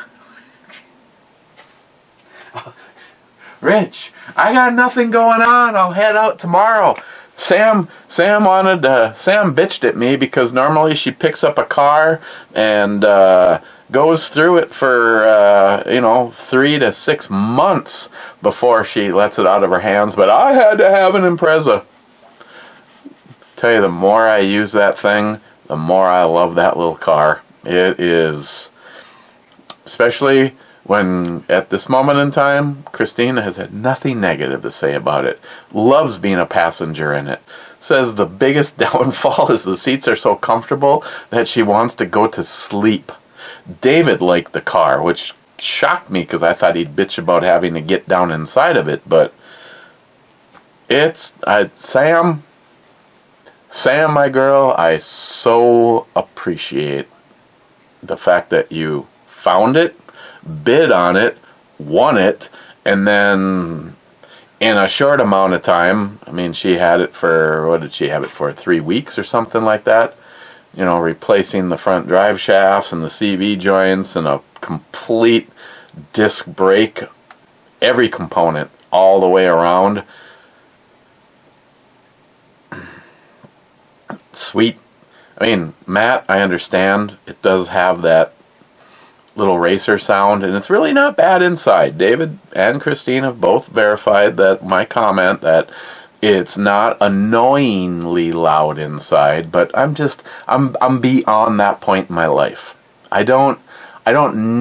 Rich, I got nothing going on. I'll head out tomorrow. Sam bitched at me because normally she picks up a car and goes through it for 3 to 6 months before she lets it out of her hands. But I had to have an Impreza. Tell you, the more I use that thing, the more I love that little car. It is, especially when at this moment in time, Christina has had nothing negative to say about it. Loves being a passenger in it. Says the biggest downfall is the seats are so comfortable that she wants to go to sleep. David liked the car, which shocked me because I thought he'd bitch about having to get down inside of it, but it's, Sam, my girl, I so appreciate the fact that you found it, bid on it, won it, and then in a short amount of time, I mean, she had it for, what did she have it for, 3 weeks or something like that? You know, replacing the front drive shafts and the CV joints and a complete disc brake, every component all the way around. Sweet. I mean, Matt, I understand it does have that little racer sound, and it's really not bad inside. David and Christine have both verified that my comment that it's not annoyingly loud inside, but I'm beyond that point in my life. I don't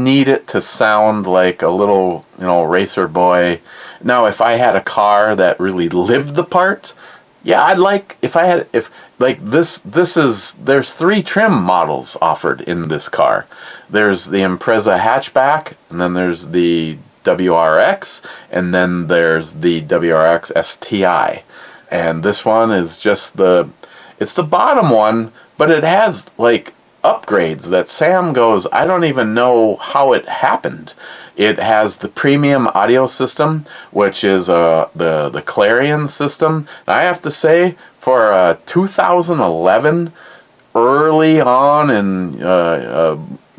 need it to sound like a little, racer boy. Now, if I had a car that really lived the part, yeah, I'd like, there's 3 trim models offered in this car. There's the Impreza hatchback, and then there's the WRX, and then there's the WRX STI. And this one is just it's the bottom one, but it has, upgrades that Sam goes, I don't even know how it happened. It has the premium audio system, which is the Clarion system. I have to say, for 2011, early on in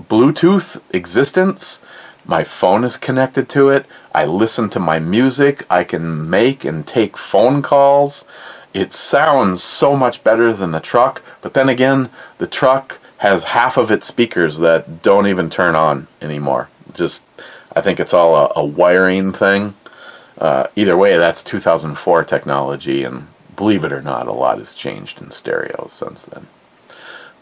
Bluetooth existence, my phone is connected to it. I listen to my music. I can make and take phone calls. It sounds so much better than the truck. But then again, the truck has half of its speakers that don't even turn on anymore. I think it's all a wiring thing. Either way, that's 2004 technology, and believe it or not, a lot has changed in stereo since then.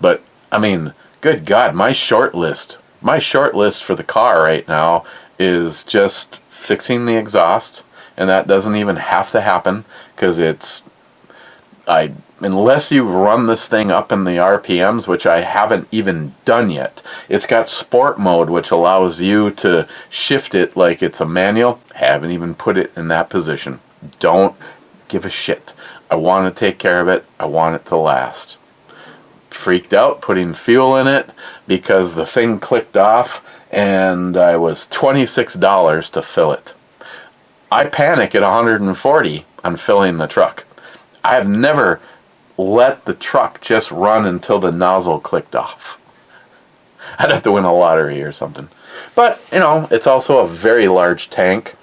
But, I mean, good God, my short list for the car right now is just fixing the exhaust, and that doesn't even have to happen, because unless you run this thing up in the RPMs, which I haven't even done yet. It's got sport mode, which allows you to shift it like it's a manual. Haven't even put it in that position. Don't give a shit. I want to take care of it. I want it to last. Freaked out putting fuel in it because the thing clicked off and I was $26 to fill it. I panic at 140 on filling the truck. I have never let the truck just run until the nozzle clicked off. I'd have to win a lottery or something. But, it's also a very large tank,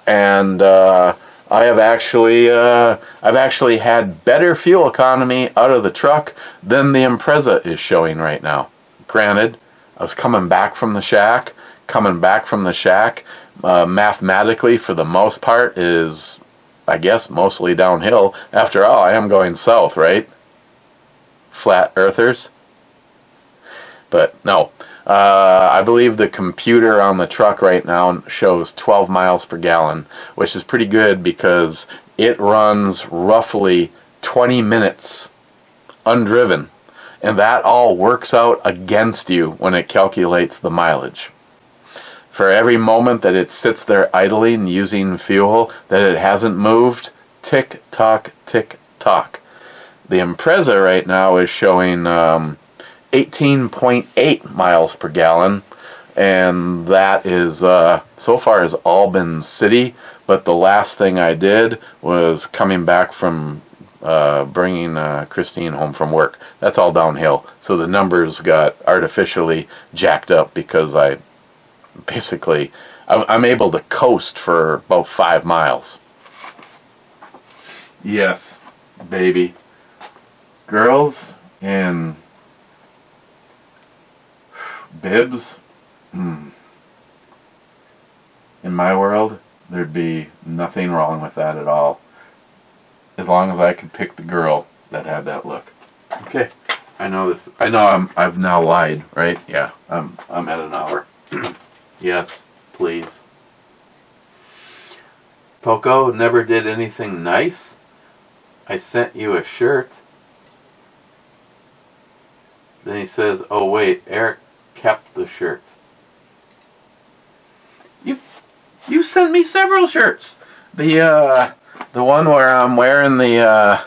and I've actually had better fuel economy out of the truck than the Impreza is showing right now. Granted, I was coming back from the shack. Mathematically, for the most part, is, I guess, mostly downhill. After all, I am going south, right? Flat earthers. But no, I believe the computer on the truck right now shows 12 miles per gallon, which is pretty good because it runs roughly 20 minutes undriven. And that all works out against you when it calculates the mileage. For every moment that it sits there idling, using fuel, that it hasn't moved, tick, tock, tick, tock. The Impreza right now is showing 18.8 miles per gallon, and that is, so far, has all been city, but the last thing I did was coming back from bringing Christine home from work. That's all downhill, so the numbers got artificially jacked up because I'm able to coast for about 5 miles. Yes, baby. Girls in bibs, in my world, there'd be nothing wrong with that at all. As long as I could pick the girl that had that look. Okay, I know this. I know I've now lied, right? Yeah, I'm at an hour. Yes, please. Poco never did anything nice. I sent you a shirt. Then he says, "Oh wait, Eric kept the shirt." You sent me several shirts. The one where I'm wearing the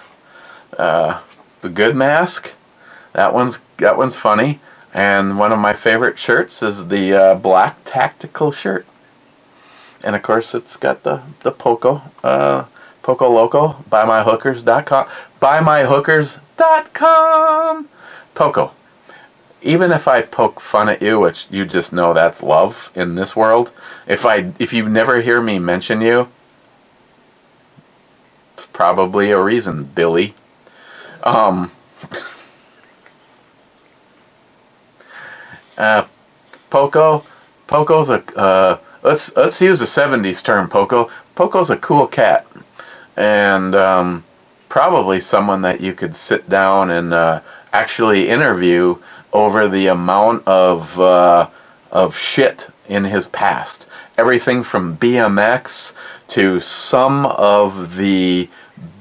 good mask. That one's funny. And one of my favorite shirts is the black tactical shirt. And of course it's got the Poco Loco, buymyhookers.com. Buymyhookers.com. Poco. Even if I poke fun at you, which you just know that's love in this world, if you never hear me mention you, it's probably a reason, Billy. Poco's a let's use a 70s term. Poco's a cool cat, and probably someone that you could sit down and actually interview over the amount of shit in his past. Everything from BMX to some of the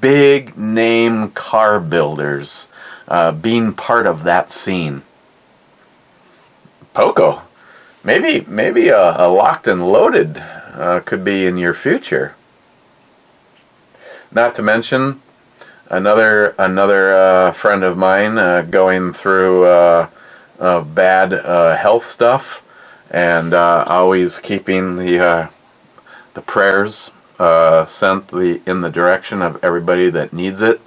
big name car builders being part of that scene. Poco, maybe a locked and loaded could be in your future. Not to mention another friend of mine going through bad health stuff, and always keeping the prayers sent in the direction of everybody that needs it.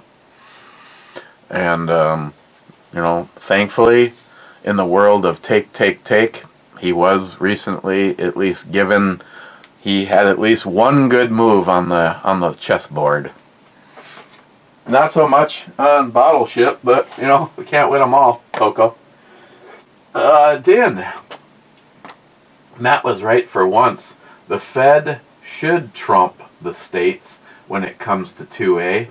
And thankfully, in the world of take, he was recently at least given. He had at least one good move on the chessboard. Not so much on bottle ship, but we can't win them all, Poco. Dan, Matt was right for once. The Fed should trump the states when it comes to 2A,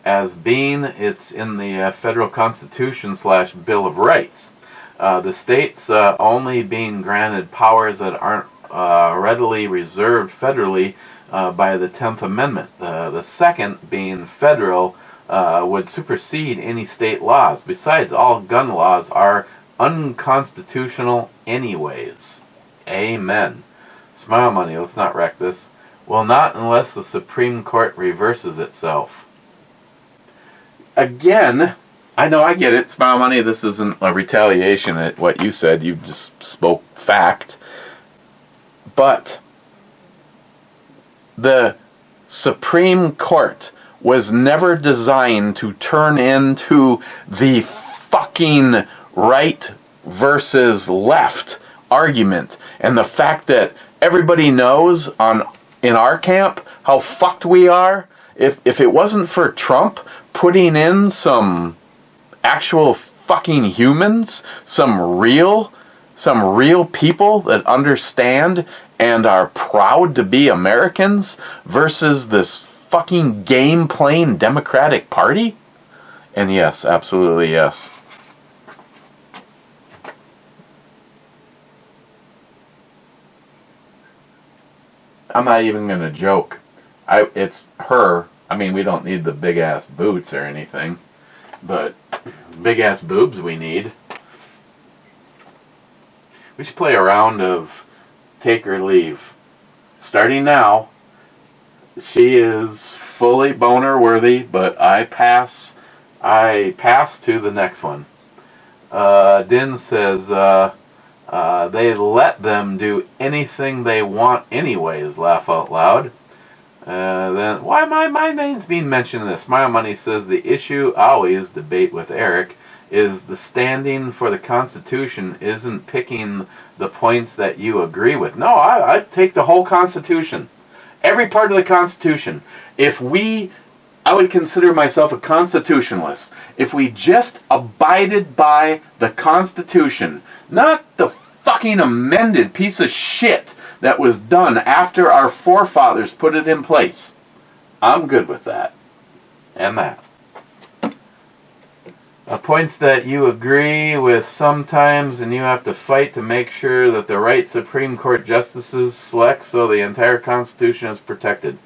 as being it's in the federal constitution / Bill of Rights. The states only being granted powers that aren't readily reserved federally by the 10th Amendment. The second, being federal, would supersede any state laws. Besides, all gun laws are unconstitutional anyways. Amen. Smile money, let's not wreck this. Well, not unless the Supreme Court reverses itself. Again, I know, I get it, Smile money, this isn't a retaliation at what you said, you just spoke fact. But the Supreme Court was never designed to turn into the fucking right versus left argument. And the fact that everybody knows in our camp how fucked we are, if it wasn't for Trump putting in some actual fucking humans, some real people that understand and are proud to be Americans versus this fucking game playing Democratic Party? And yes, absolutely yes. I'm not even gonna joke. It's her. I mean, we don't need the big ass boots or anything, but big ass boobs we need. We should play a round of take or leave. Starting now. She is fully boner worthy, but I pass to the next one. Din says they let them do anything they want anyways, laugh out loud. Then why my name's being mentioned in this? Smile Money says the issue always debate with Eric is the standing for the Constitution isn't picking the points that you agree with. No, I take the whole Constitution. Every part of the Constitution. I would consider myself a constitutionalist. If we just abided by the Constitution, not the fucking amended piece of shit that was done after our forefathers put it in place, I'm good with that. And that. Points that you agree with sometimes, and you have to fight to make sure that the right Supreme Court justices select so the entire Constitution is protected.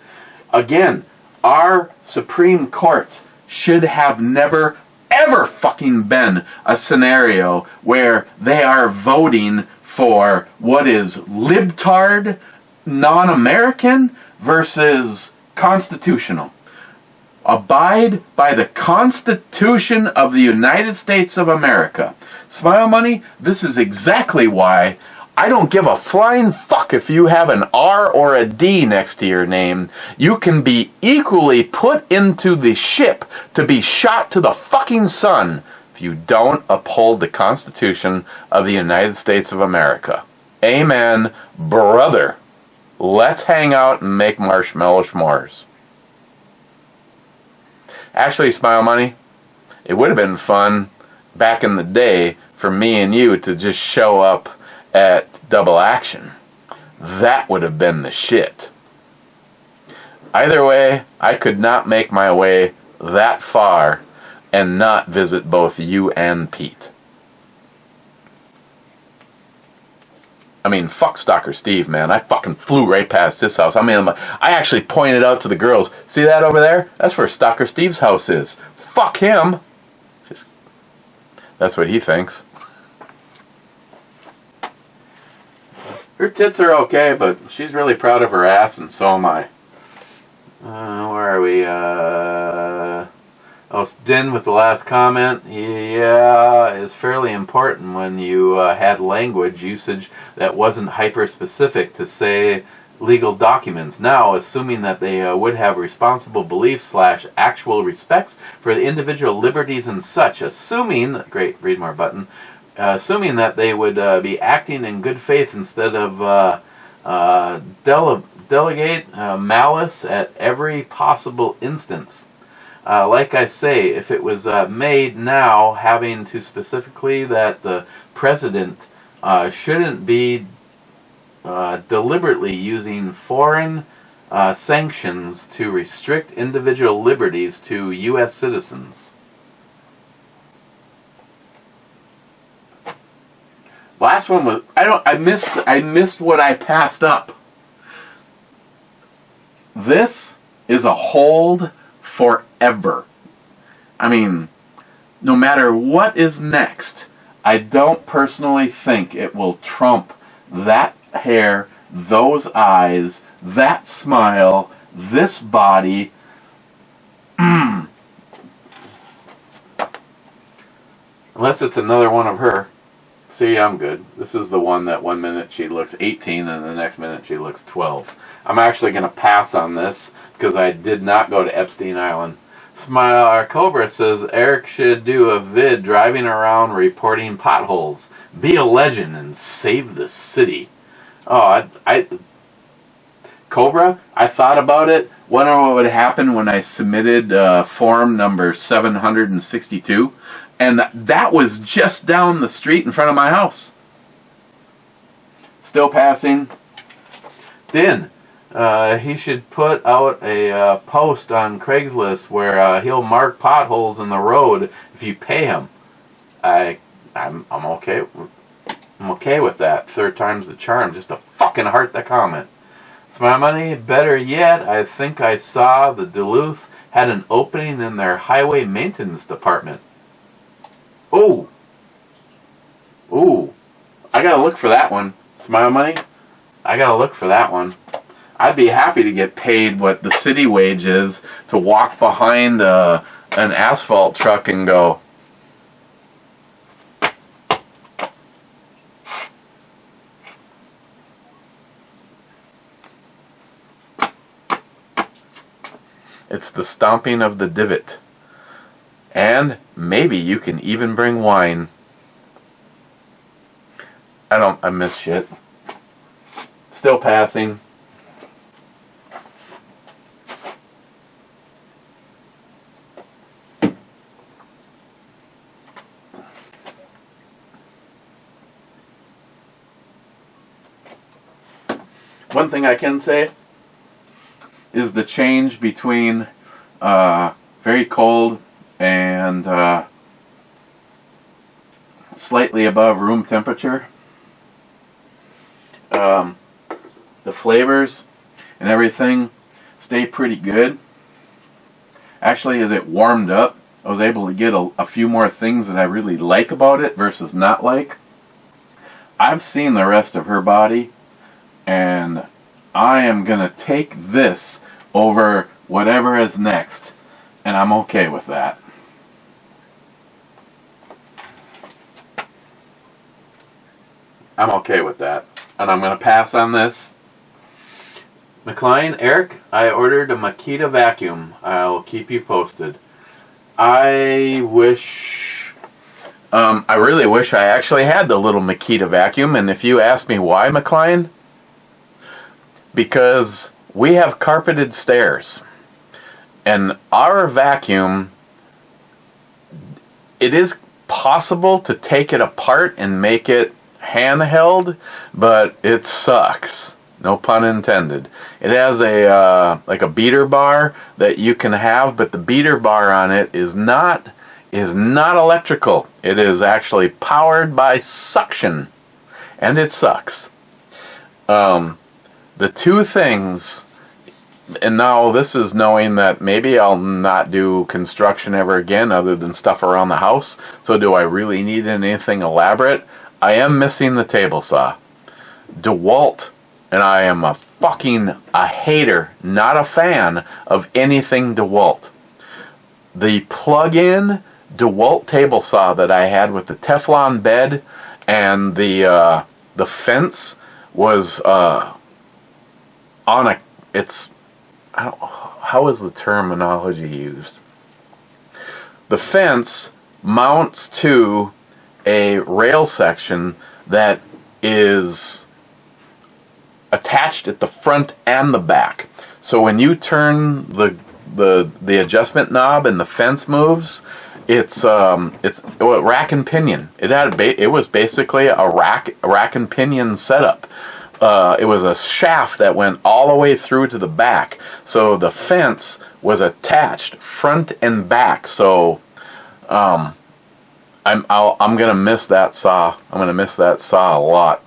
Again, our Supreme Court should have never, ever fucking been a scenario where they are voting for what is libtard, non-American versus constitutional. Abide by the Constitution of the United States of America. Smile Money, this is exactly why I don't give a flying fuck if you have an R or a D next to your name. You can be equally put into the ship to be shot to the fucking sun if you don't uphold the Constitution of the United States of America. Amen, brother. Let's hang out and make marshmallow s'mores. Actually, Smile Money, it would have been fun back in the day for me and you to just show up at Double Action. That would have been the shit. Either way, I could not make my way that far and not visit both you and Pete. I mean, fuck Stalker Steve, man. I fucking flew right past his house. I mean, I actually pointed out to the girls, see that over there? That's where Stalker Steve's house is. Fuck him. That's what he thinks. Her tits are okay, but she's really proud of her ass, and so am I. Where are we? Din with the last comment. Yeah, it's fairly important when you had language usage that wasn't hyper-specific to, say, legal documents. Now, assuming that they would have responsible beliefs / actual respects for the individual liberties and such, assuming, great, read more button, assuming that they would be acting in good faith instead of delegate malice at every possible instance. Like I say, if it was made now having to specifically that the president shouldn't be deliberately using foreign sanctions to restrict individual liberties to U.S. citizens. Last one was I missed what I passed up. This is a hold forever. I mean, no matter what is next, I don't personally think it will trump that hair, those eyes, that smile, this body. Unless it's another one of her. See, I'm good. This is the one that 1 minute she looks 18 and the next minute she looks 12. I'm actually going to pass on this because I did not go to Epstein Island. Smile Cobra says Eric should do a vid driving around reporting potholes. Be a legend and save the city. Oh, Cobra, I thought about it. Wonder what would happen when I submitted form number 762. And that was just down the street in front of my house. Still passing. Then, he should put out a post on Craigslist where he'll mark potholes in the road if you pay him. I'm okay. I'm okay with that. Third time's the charm. Just to fucking heart the comment. So my money, better yet, I think I saw the Duluth had an opening in their highway maintenance department. Ooh. Ooh. I gotta look for that one. Smile money? I gotta look for that one. I'd be happy to get paid what the city wage is to walk behind an asphalt truck and go, it's the stomping of the divot. And maybe you can even bring wine. I miss shit. Still passing. One thing I can say is the change between very cold and slightly above room temperature. The flavors and everything stay pretty good. Actually, as it warmed up, I was able to get a few more things that I really like about it versus not like. I've seen the rest of her body, and I am going to take this over whatever is next, and I'm okay with that. I'm okay with that. And I'm going to pass on this. McLean, Eric, I ordered a Makita vacuum. I'll keep you posted. I really wish I actually had the little Makita vacuum. And if you ask me why, McLean, because we have carpeted stairs. And our vacuum, it is possible to take it apart and make it handheld, but it sucks. No pun intended. It has a like a beater bar that you can have, but the beater bar on it is not electrical. It is actually powered by suction, and it sucks. The two things, and now this is knowing that maybe I'll not do construction ever again other than stuff around the house. So do I really need anything elaborate? I am missing the table saw. DeWalt, and I am a hater, not a fan of anything DeWalt. The plug-in DeWalt table saw that I had with the Teflon bed and the fence was on a, it's, I don't, how is the terminology used? The fence mounts to a rail section that is attached at the front and the back. So when you turn the adjustment knob and the fence moves, it's rack and pinion. It was basically a rack and pinion setup. it was a shaft that went all the way through to the back. So the fence was attached front and back. So I'm gonna miss that saw. I'm gonna miss that saw a lot.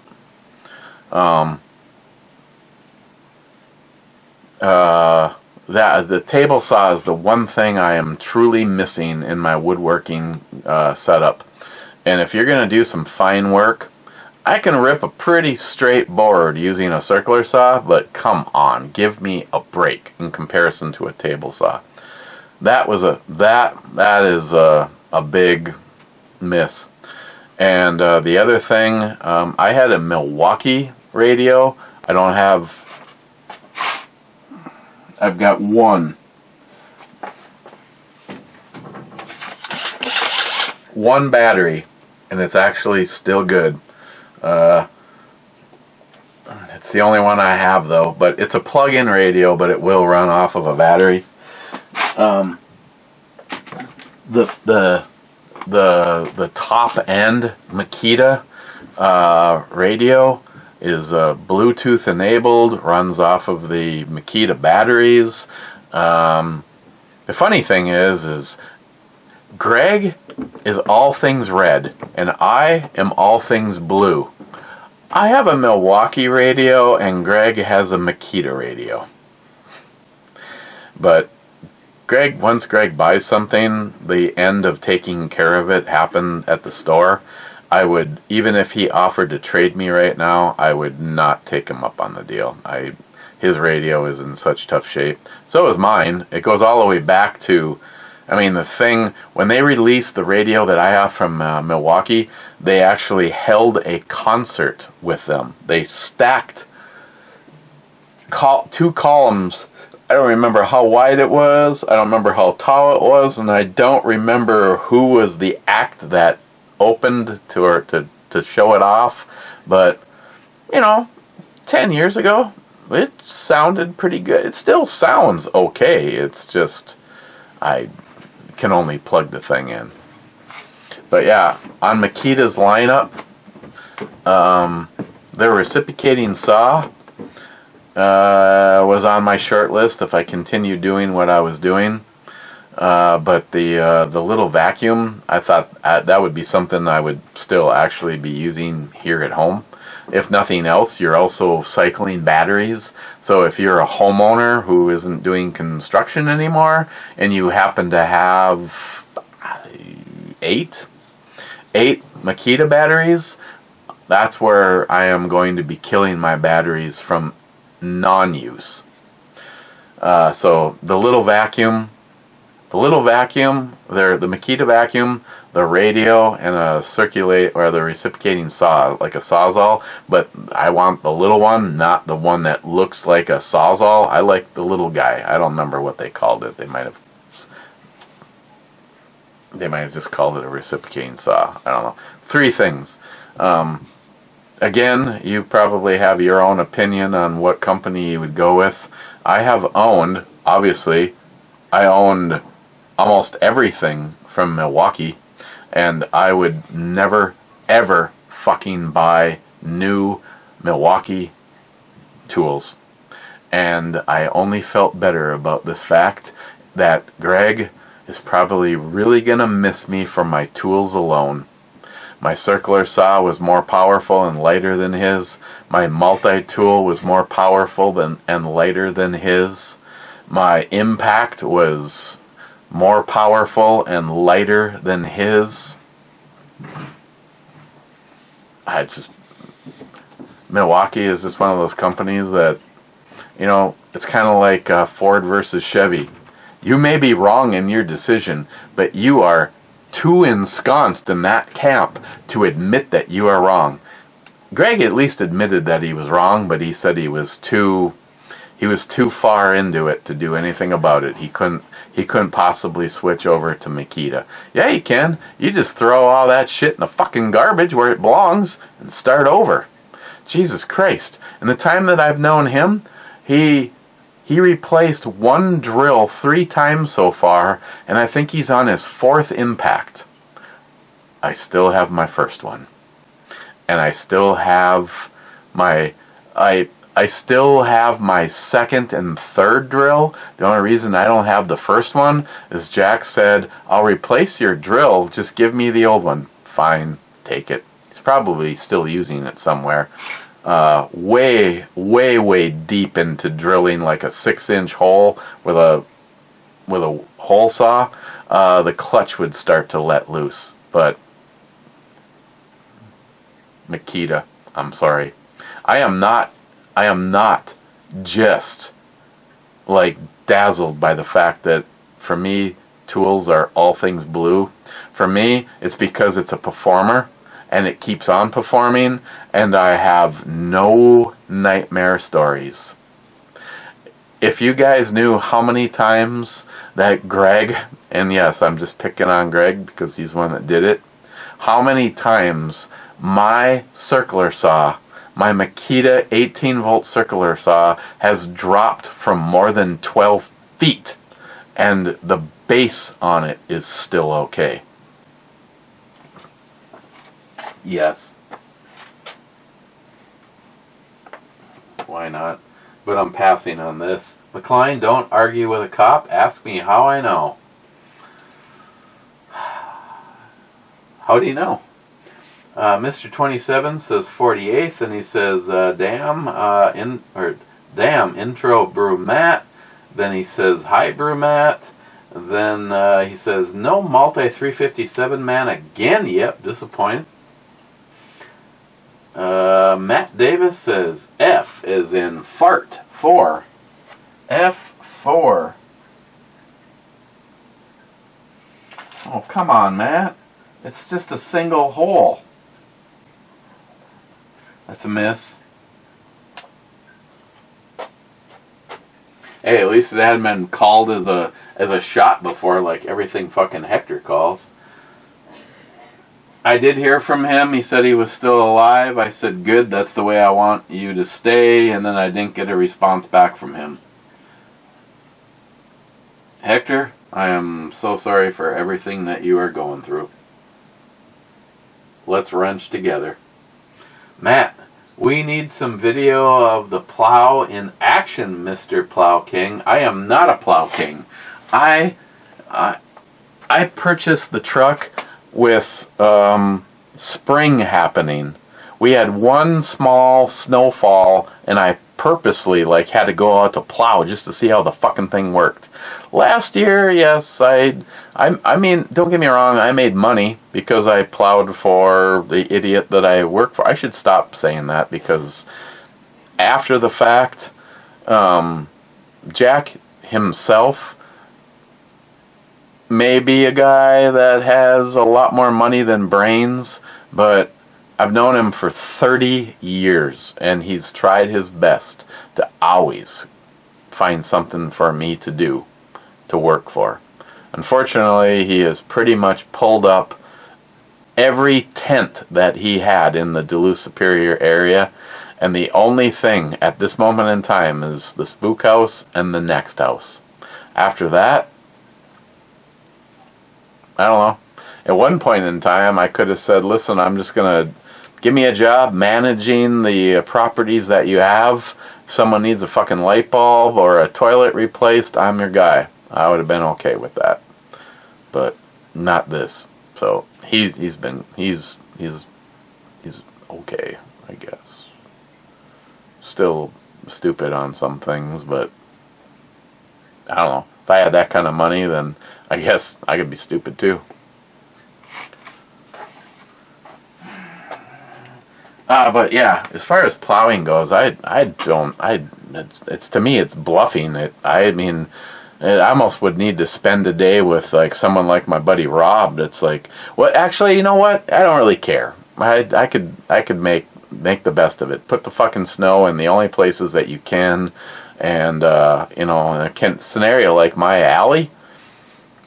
That the table saw is the one thing I am truly missing in my woodworking setup. And if you're gonna do some fine work, I can rip a pretty straight board using a circular saw, but come on, give me a break in comparison to a table saw. That is a big miss. And the other thing, I had a Milwaukee radio. I've got one battery, and it's actually still good. It's the only one I have though, but it's a plug-in radio, but it will run off of a battery. The top end Makita radio is Bluetooth enabled, runs off of the Makita batteries. The funny thing is Greg is all things red, and I am all things blue. I have a Milwaukee radio, and Greg has a Makita radio. But once Greg buys something, the end of taking care of it happened at the store. I would, even if he offered to trade me right now, I would not take him up on the deal. His radio is in such tough shape. So is mine. It goes all the way back to, the thing, when they released the radio that I have from Milwaukee, they actually held a concert with them. They stacked two columns. I don't remember how wide it was, I don't remember how tall it was, and I don't remember who was the act that opened to show it off. But, 10 years ago, it sounded pretty good. It still sounds okay. It's just, I can only plug the thing in. But yeah, on Makita's lineup, their reciprocating saw was on my short list if I continued doing what I was doing. But the little vacuum, I thought that would be something I would still actually be using here at home. If nothing else, you're also cycling batteries. So if you're a homeowner who isn't doing construction anymore, and you happen to have eight Makita batteries, that's where I am going to be killing my batteries from non-use. So the little vacuum, the Makita vacuum, the radio, and the reciprocating saw, like a Sawzall. But I want the little one, not the one that looks like a Sawzall. I like the little guy. I don't remember what they called it. They might have just called it a reciprocating saw. I don't know. 3 things. Again, you probably have your own opinion on what company you would go with. I owned almost everything from Milwaukee, and I would never, ever fucking buy new Milwaukee tools. And I only felt better about this fact that Greg is probably really gonna miss me for my tools alone. My circular saw was more powerful and lighter than his. My multi-tool was more powerful and lighter than his. My impact was more powerful and lighter than his. Milwaukee is just one of those companies that, it's kind of like Ford versus Chevy. You may be wrong in your decision, but you are too ensconced in that camp to admit that you are wrong. Greg at least admitted that he was wrong, but he said he was too far into it to do anything about it. He couldn't possibly switch over to Makita. Yeah, you can. You just throw all that shit in the fucking garbage where it belongs and start over. Jesus Christ. In the time that I've known him, he replaced one drill 3 times so far, and I think he's on his 4th impact. I still have my first one. And I still have my I still have my second and third drill. The only reason I don't have the first one is Jack said, I'll replace your drill, just give me the old one. Fine, take it. He's probably still using it somewhere. Way deep into drilling like a 6-inch hole with a hole saw. The clutch would start to let loose. But Makita, I'm sorry. I am not just like dazzled by the fact that for me tools are all things blue. For me, it's because it's a performer and it keeps on performing, and I have no nightmare stories. If you guys knew how many times that Greg, and yes, I'm just picking on Greg because he's the one that did it, how many times my circular saw, my Makita 18-volt circular saw, has dropped from more than 12 feet, and the base on it is still okay. Yes. Why not? But I'm passing on this. McLean, don't argue with a cop. Ask me how I know. How do you know? Mr. 27 says 48th, and he says, damn, intro Brumat. Then he says, hi, Brumat. Then he says, no multi 357 man again. Yep, disappointed. Matt Davis says, F is in fart 4. F4. Oh, come on, Matt. It's just a single hole. That's a miss. Hey, at least it hadn't been called as a shot before, like everything fucking Hector calls. I did hear from him. He said he was still alive. I said, good, that's the way I want you to stay. And then I didn't get a response back from him. Hector, I am so sorry for everything that you are going through. Let's wrench together. Matt, we need some video of the plow in action, Mr. Plow King. I am not a plow king. I purchased the truck with spring happening. We had one small snowfall, and I purposely had to go out to plow just to see how the fucking thing worked. Last year, yes, I mean, don't get me wrong, I made money because I plowed for the idiot that I work for. I should stop saying that because after the fact, Jack himself may be a guy that has a lot more money than brains, but I've known him for 30 years, and he's tried his best to always find something for me to do, to work for. Unfortunately, he has pretty much pulled up every tent that he had in the Duluth Superior area, and the only thing at this moment in time is the spook house and the next house. After that, I don't know. At one point in time, I could have said, listen, I'm just going to give me a job managing the properties that you have. If someone needs a fucking light bulb or a toilet replaced, I'm your guy. I would have been okay with that. But not this. So he's okay, I guess. Still stupid on some things, but I don't know. If I had that kind of money, then I guess I could be stupid too. But yeah, as far as plowing goes, it's to me, it's bluffing. I mean, I almost would need to spend a day with someone like my buddy Rob. That's like, well, actually, you know what? I don't really care. I could make the best of it. Put the fucking snow in the only places that you can, and in a scenario like my alley,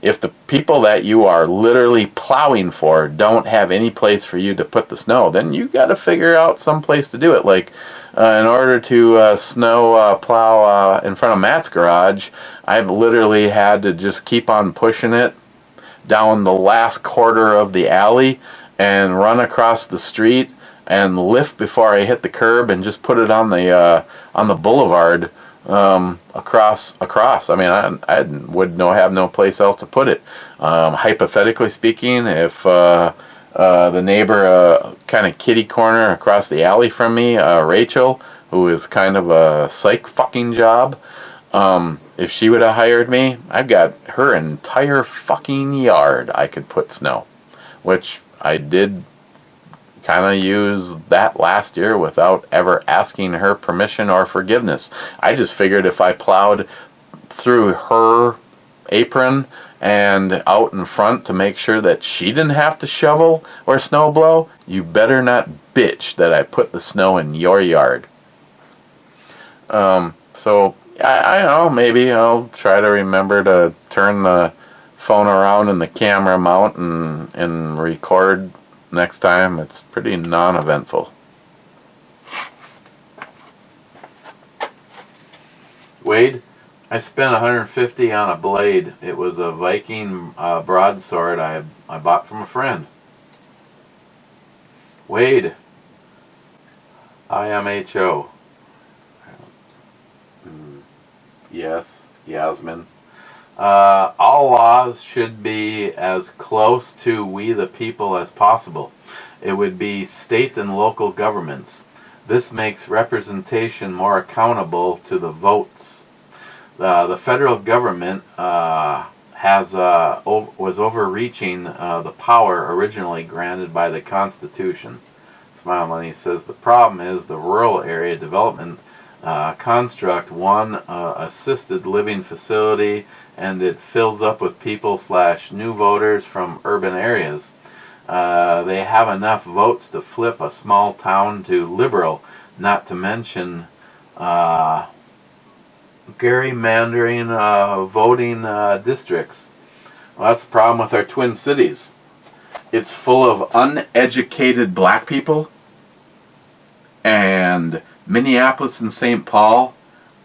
if the people that you are literally plowing for don't have any place for you to put the snow, then you got to figure out some place to do it. In order to snow plow in front of Matt's garage, I've literally had to just keep on pushing it down the last quarter of the alley and run across the street and lift before I hit the curb and just put it on the boulevard across. I mean, I would have no place else to put it. Hypothetically speaking, if the neighbor kind of kitty corner across the alley from me, Rachel, who is kind of a psych fucking job, if she would have hired me, I've got her entire fucking yard I could put snow, which I did kind of use that last year without ever asking her permission or forgiveness. I just figured if I plowed through her apron and out in front to make sure that she didn't have to shovel or snow blow, you better not bitch that I put the snow in your yard. So I don't know, maybe I'll try to remember to turn the phone around and the camera mount and record next time. It's pretty non-eventful. Wade, I spent $150 on a blade. It was a Viking broadsword I bought from a friend. Wade, IMHO. Yes, Yasmin. All laws should be as close to we the people as possible. It would be state and local governments. This makes representation more accountable to the votes. The federal government was overreaching the power originally granted by the Constitution. Smile Money says the problem is the rural area development construct, one assisted living facility, and it fills up with people / new voters from urban areas. They have enough votes to flip a small town to liberal, not to mention gerrymandering voting districts. Well, that's the problem with our Twin Cities. It's full of uneducated black people, and Minneapolis and St. Paul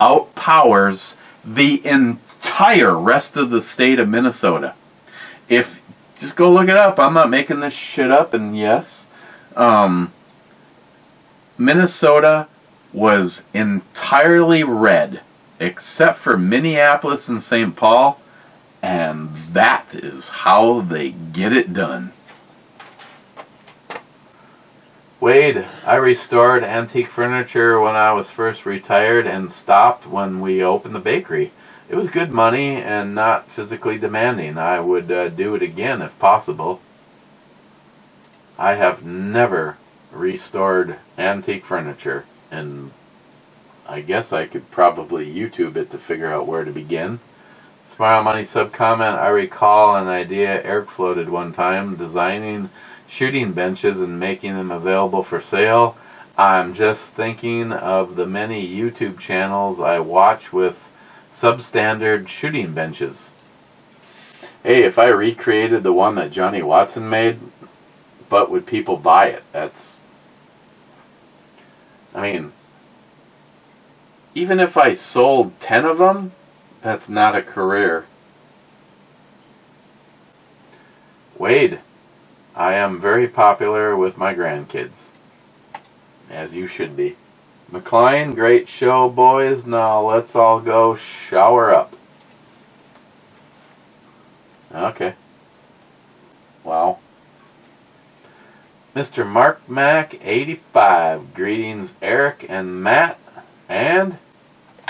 outpowers the entire rest of the state of Minnesota. If just go look it up. I'm not making this shit up. And yes, Minnesota was entirely red except for Minneapolis and St. Paul, and that is how they get it done. Wade, I restored antique furniture when I was first retired and stopped when we opened the bakery. It was good money and not physically demanding. I would do it again if possible. I have never restored antique furniture, and I guess I could probably YouTube it to figure out where to begin. Smile Money sub comment, I recall an idea Eric floated one time, designing shooting benches and making them available for sale. I'm just thinking of the many YouTube channels I watch with substandard shooting benches. Hey, if I recreated the one that Johnny Watson made, but would people buy it? I mean, even if I sold 10 of them, that's not a career. Wade, I am very popular with my grandkids. As you should be. McLean, great show, boys. Now let's all go shower up. Okay. Wow. Mr. Mark Mack, 85. Greetings, Eric and Matt. And...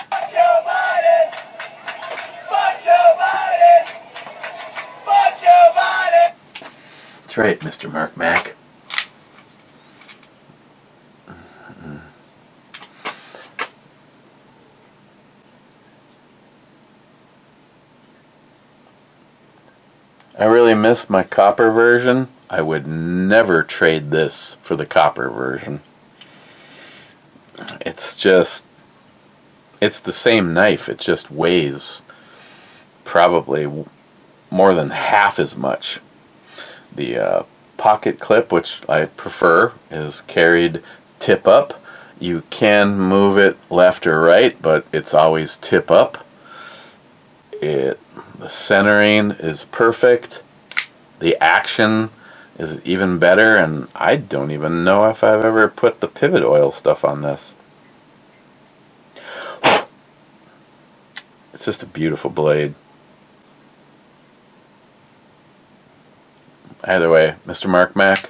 Fuck Joe Biden! Fuck Joe Biden! Fuck Joe Biden! That's right, Mr. Mark Mack. I really miss my copper version. I would never trade this for the copper version. It's the same knife. It just weighs probably more than half as much. The pocket clip, which I prefer, is carried tip up. You can move it left or right, but it's always tip up. The centering is perfect. The action is even better, and I don't even know if I've ever put the pivot oil stuff on this. It's just a beautiful blade. Either way, Mr. Mark Mac,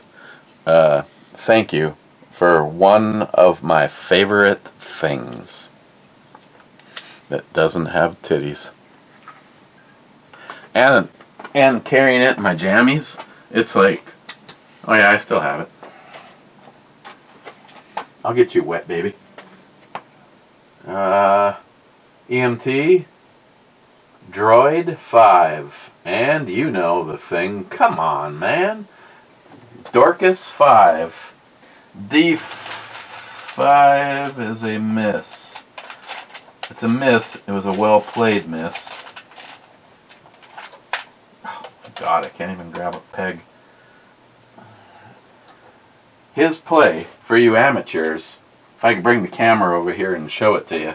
thank you for one of my favorite things that doesn't have titties. And carrying it in my jammies, it's like, oh yeah, I still have it. I'll get you wet, baby. EMT Droid 5. And you know the thing. Come on, man. Dorcas 5. D5 is a miss. It's a miss. It was a well-played miss. Oh, my God, I can't even grab a peg. His play, for you amateurs, if I could bring the camera over here and show it to you.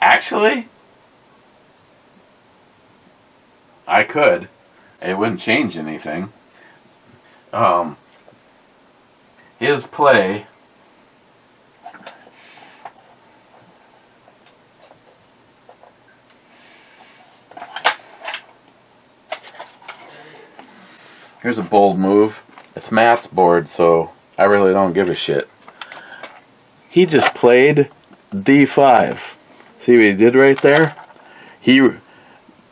Actually, I could. It wouldn't change anything. His play here's a bold move. It's Matt's board, so I really don't give a shit. He just played D5. See what he did right there?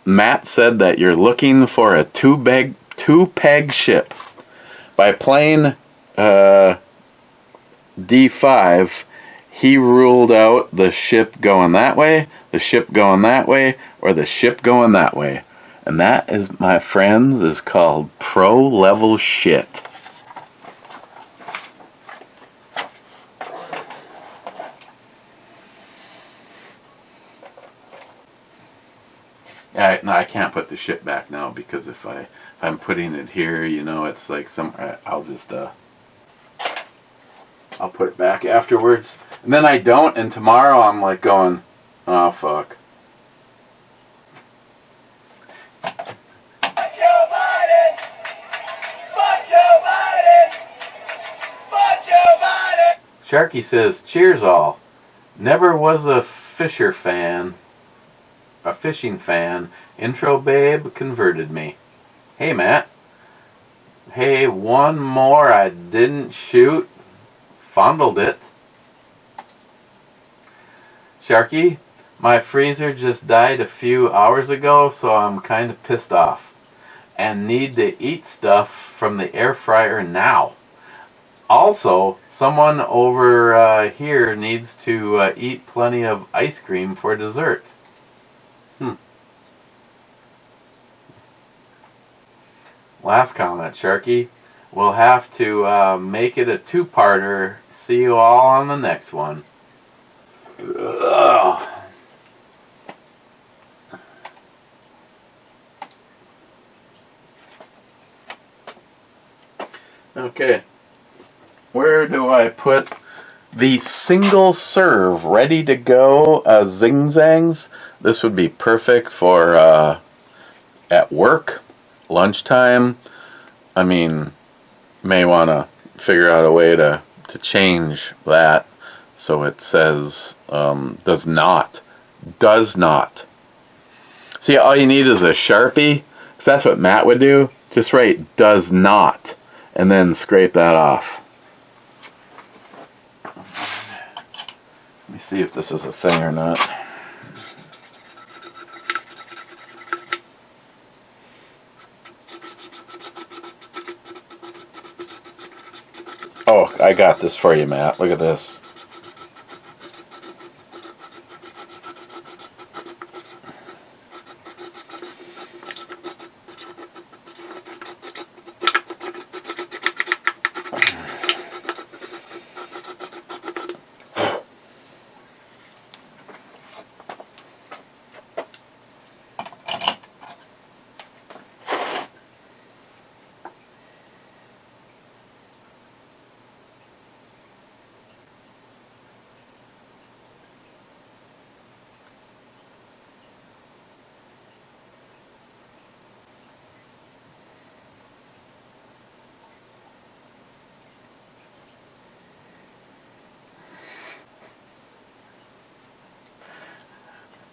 Matt said that you're looking for a two-peg ship. By playing D5, he ruled out the ship going that way, the ship going that way, or the ship going that way. And that, is, my friends, is called pro-level shit. No, I can't put the ship back now because if I'm putting it here, you know, it's like I'll just I'll put it back afterwards, and then I don't, and tomorrow I'm like going, oh fuck. Sharky says, cheers all. Never was a fishing fan. Intro babe converted me. Hey Matt. Hey, one more I didn't shoot. Fondled it. Sharky, my freezer just died a few hours ago, so I'm kind of pissed off. And need to eat stuff from the air fryer now. Also, someone over here needs to eat plenty of ice cream for dessert. Last comment, Sharky. We'll have to make it a two-parter. See you all on the next one. Ugh. Okay. Where do I put the single serve ready to go Zing Zangs? This would be perfect for at work, lunchtime. I mean, may want to figure out a way to change that so it says does not. See, all you need is a Sharpie, because that's what Matt would do. Just write does not and then scrape that off. Let me see if this is a thing or not. Oh, I got this for you, Matt. Look at this.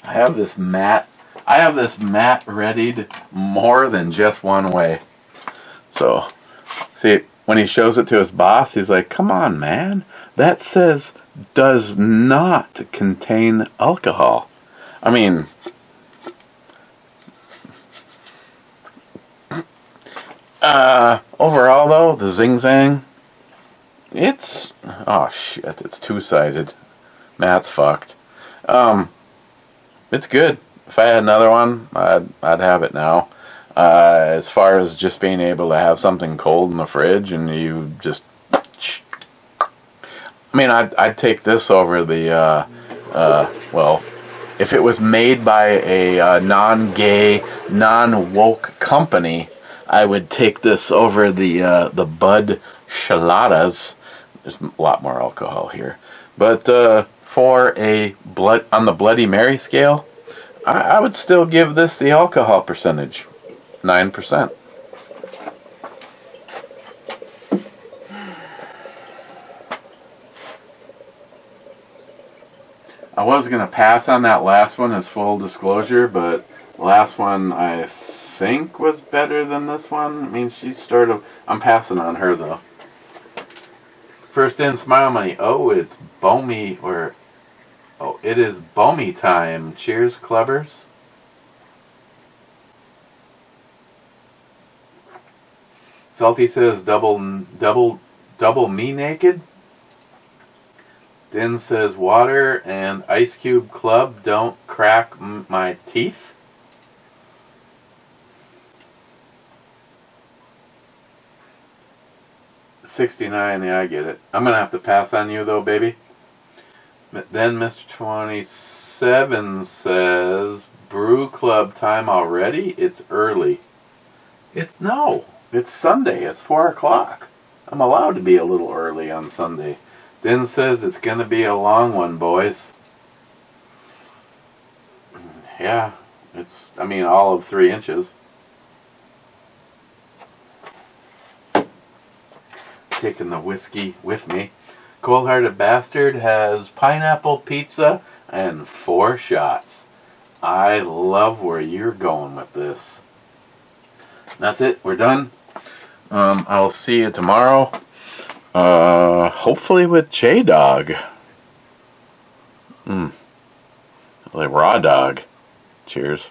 I have this mat readied more than just one way. So, see, when he shows it to his boss, he's like, come on, man. That says does not contain alcohol. I mean, overall though, the Zing, it's, oh shit, it's two-sided. Matt's fucked. It's good. If I had another one, I'd have it now. As far as just being able to have something cold in the fridge and you just, I mean, I'd take this over the, well, if it was made by a non-gay, non-woke company, I would take this over the Bud Shaladas. There's a lot more alcohol here. But for on the Bloody Mary scale, I would still give this the alcohol percentage, 9%. I was going to pass on that last one as full disclosure, but the last one I think was better than this one. I mean, I'm passing on her though. First in, Smile Money. Oh, it's Bomy, it is Bomy time. Cheers, clubbers. Salty says double me naked. Din says water and Ice Cube Club don't crack my teeth. $69, yeah, I get it. I'm gonna have to pass on you though, baby. Then Mr. 27 says brew club time already? It's early. It's Sunday. It's 4 o'clock. I'm allowed to be a little early on Sunday. Din says it's gonna be a long one, boys. Yeah, all of 3 inches. Taking the whiskey with me. Cold-Hearted Bastard has pineapple pizza and 4 shots. I love where you're going with this. That's it. We're done. I'll see you tomorrow. Hopefully with J-Dog. Like raw dog. Cheers.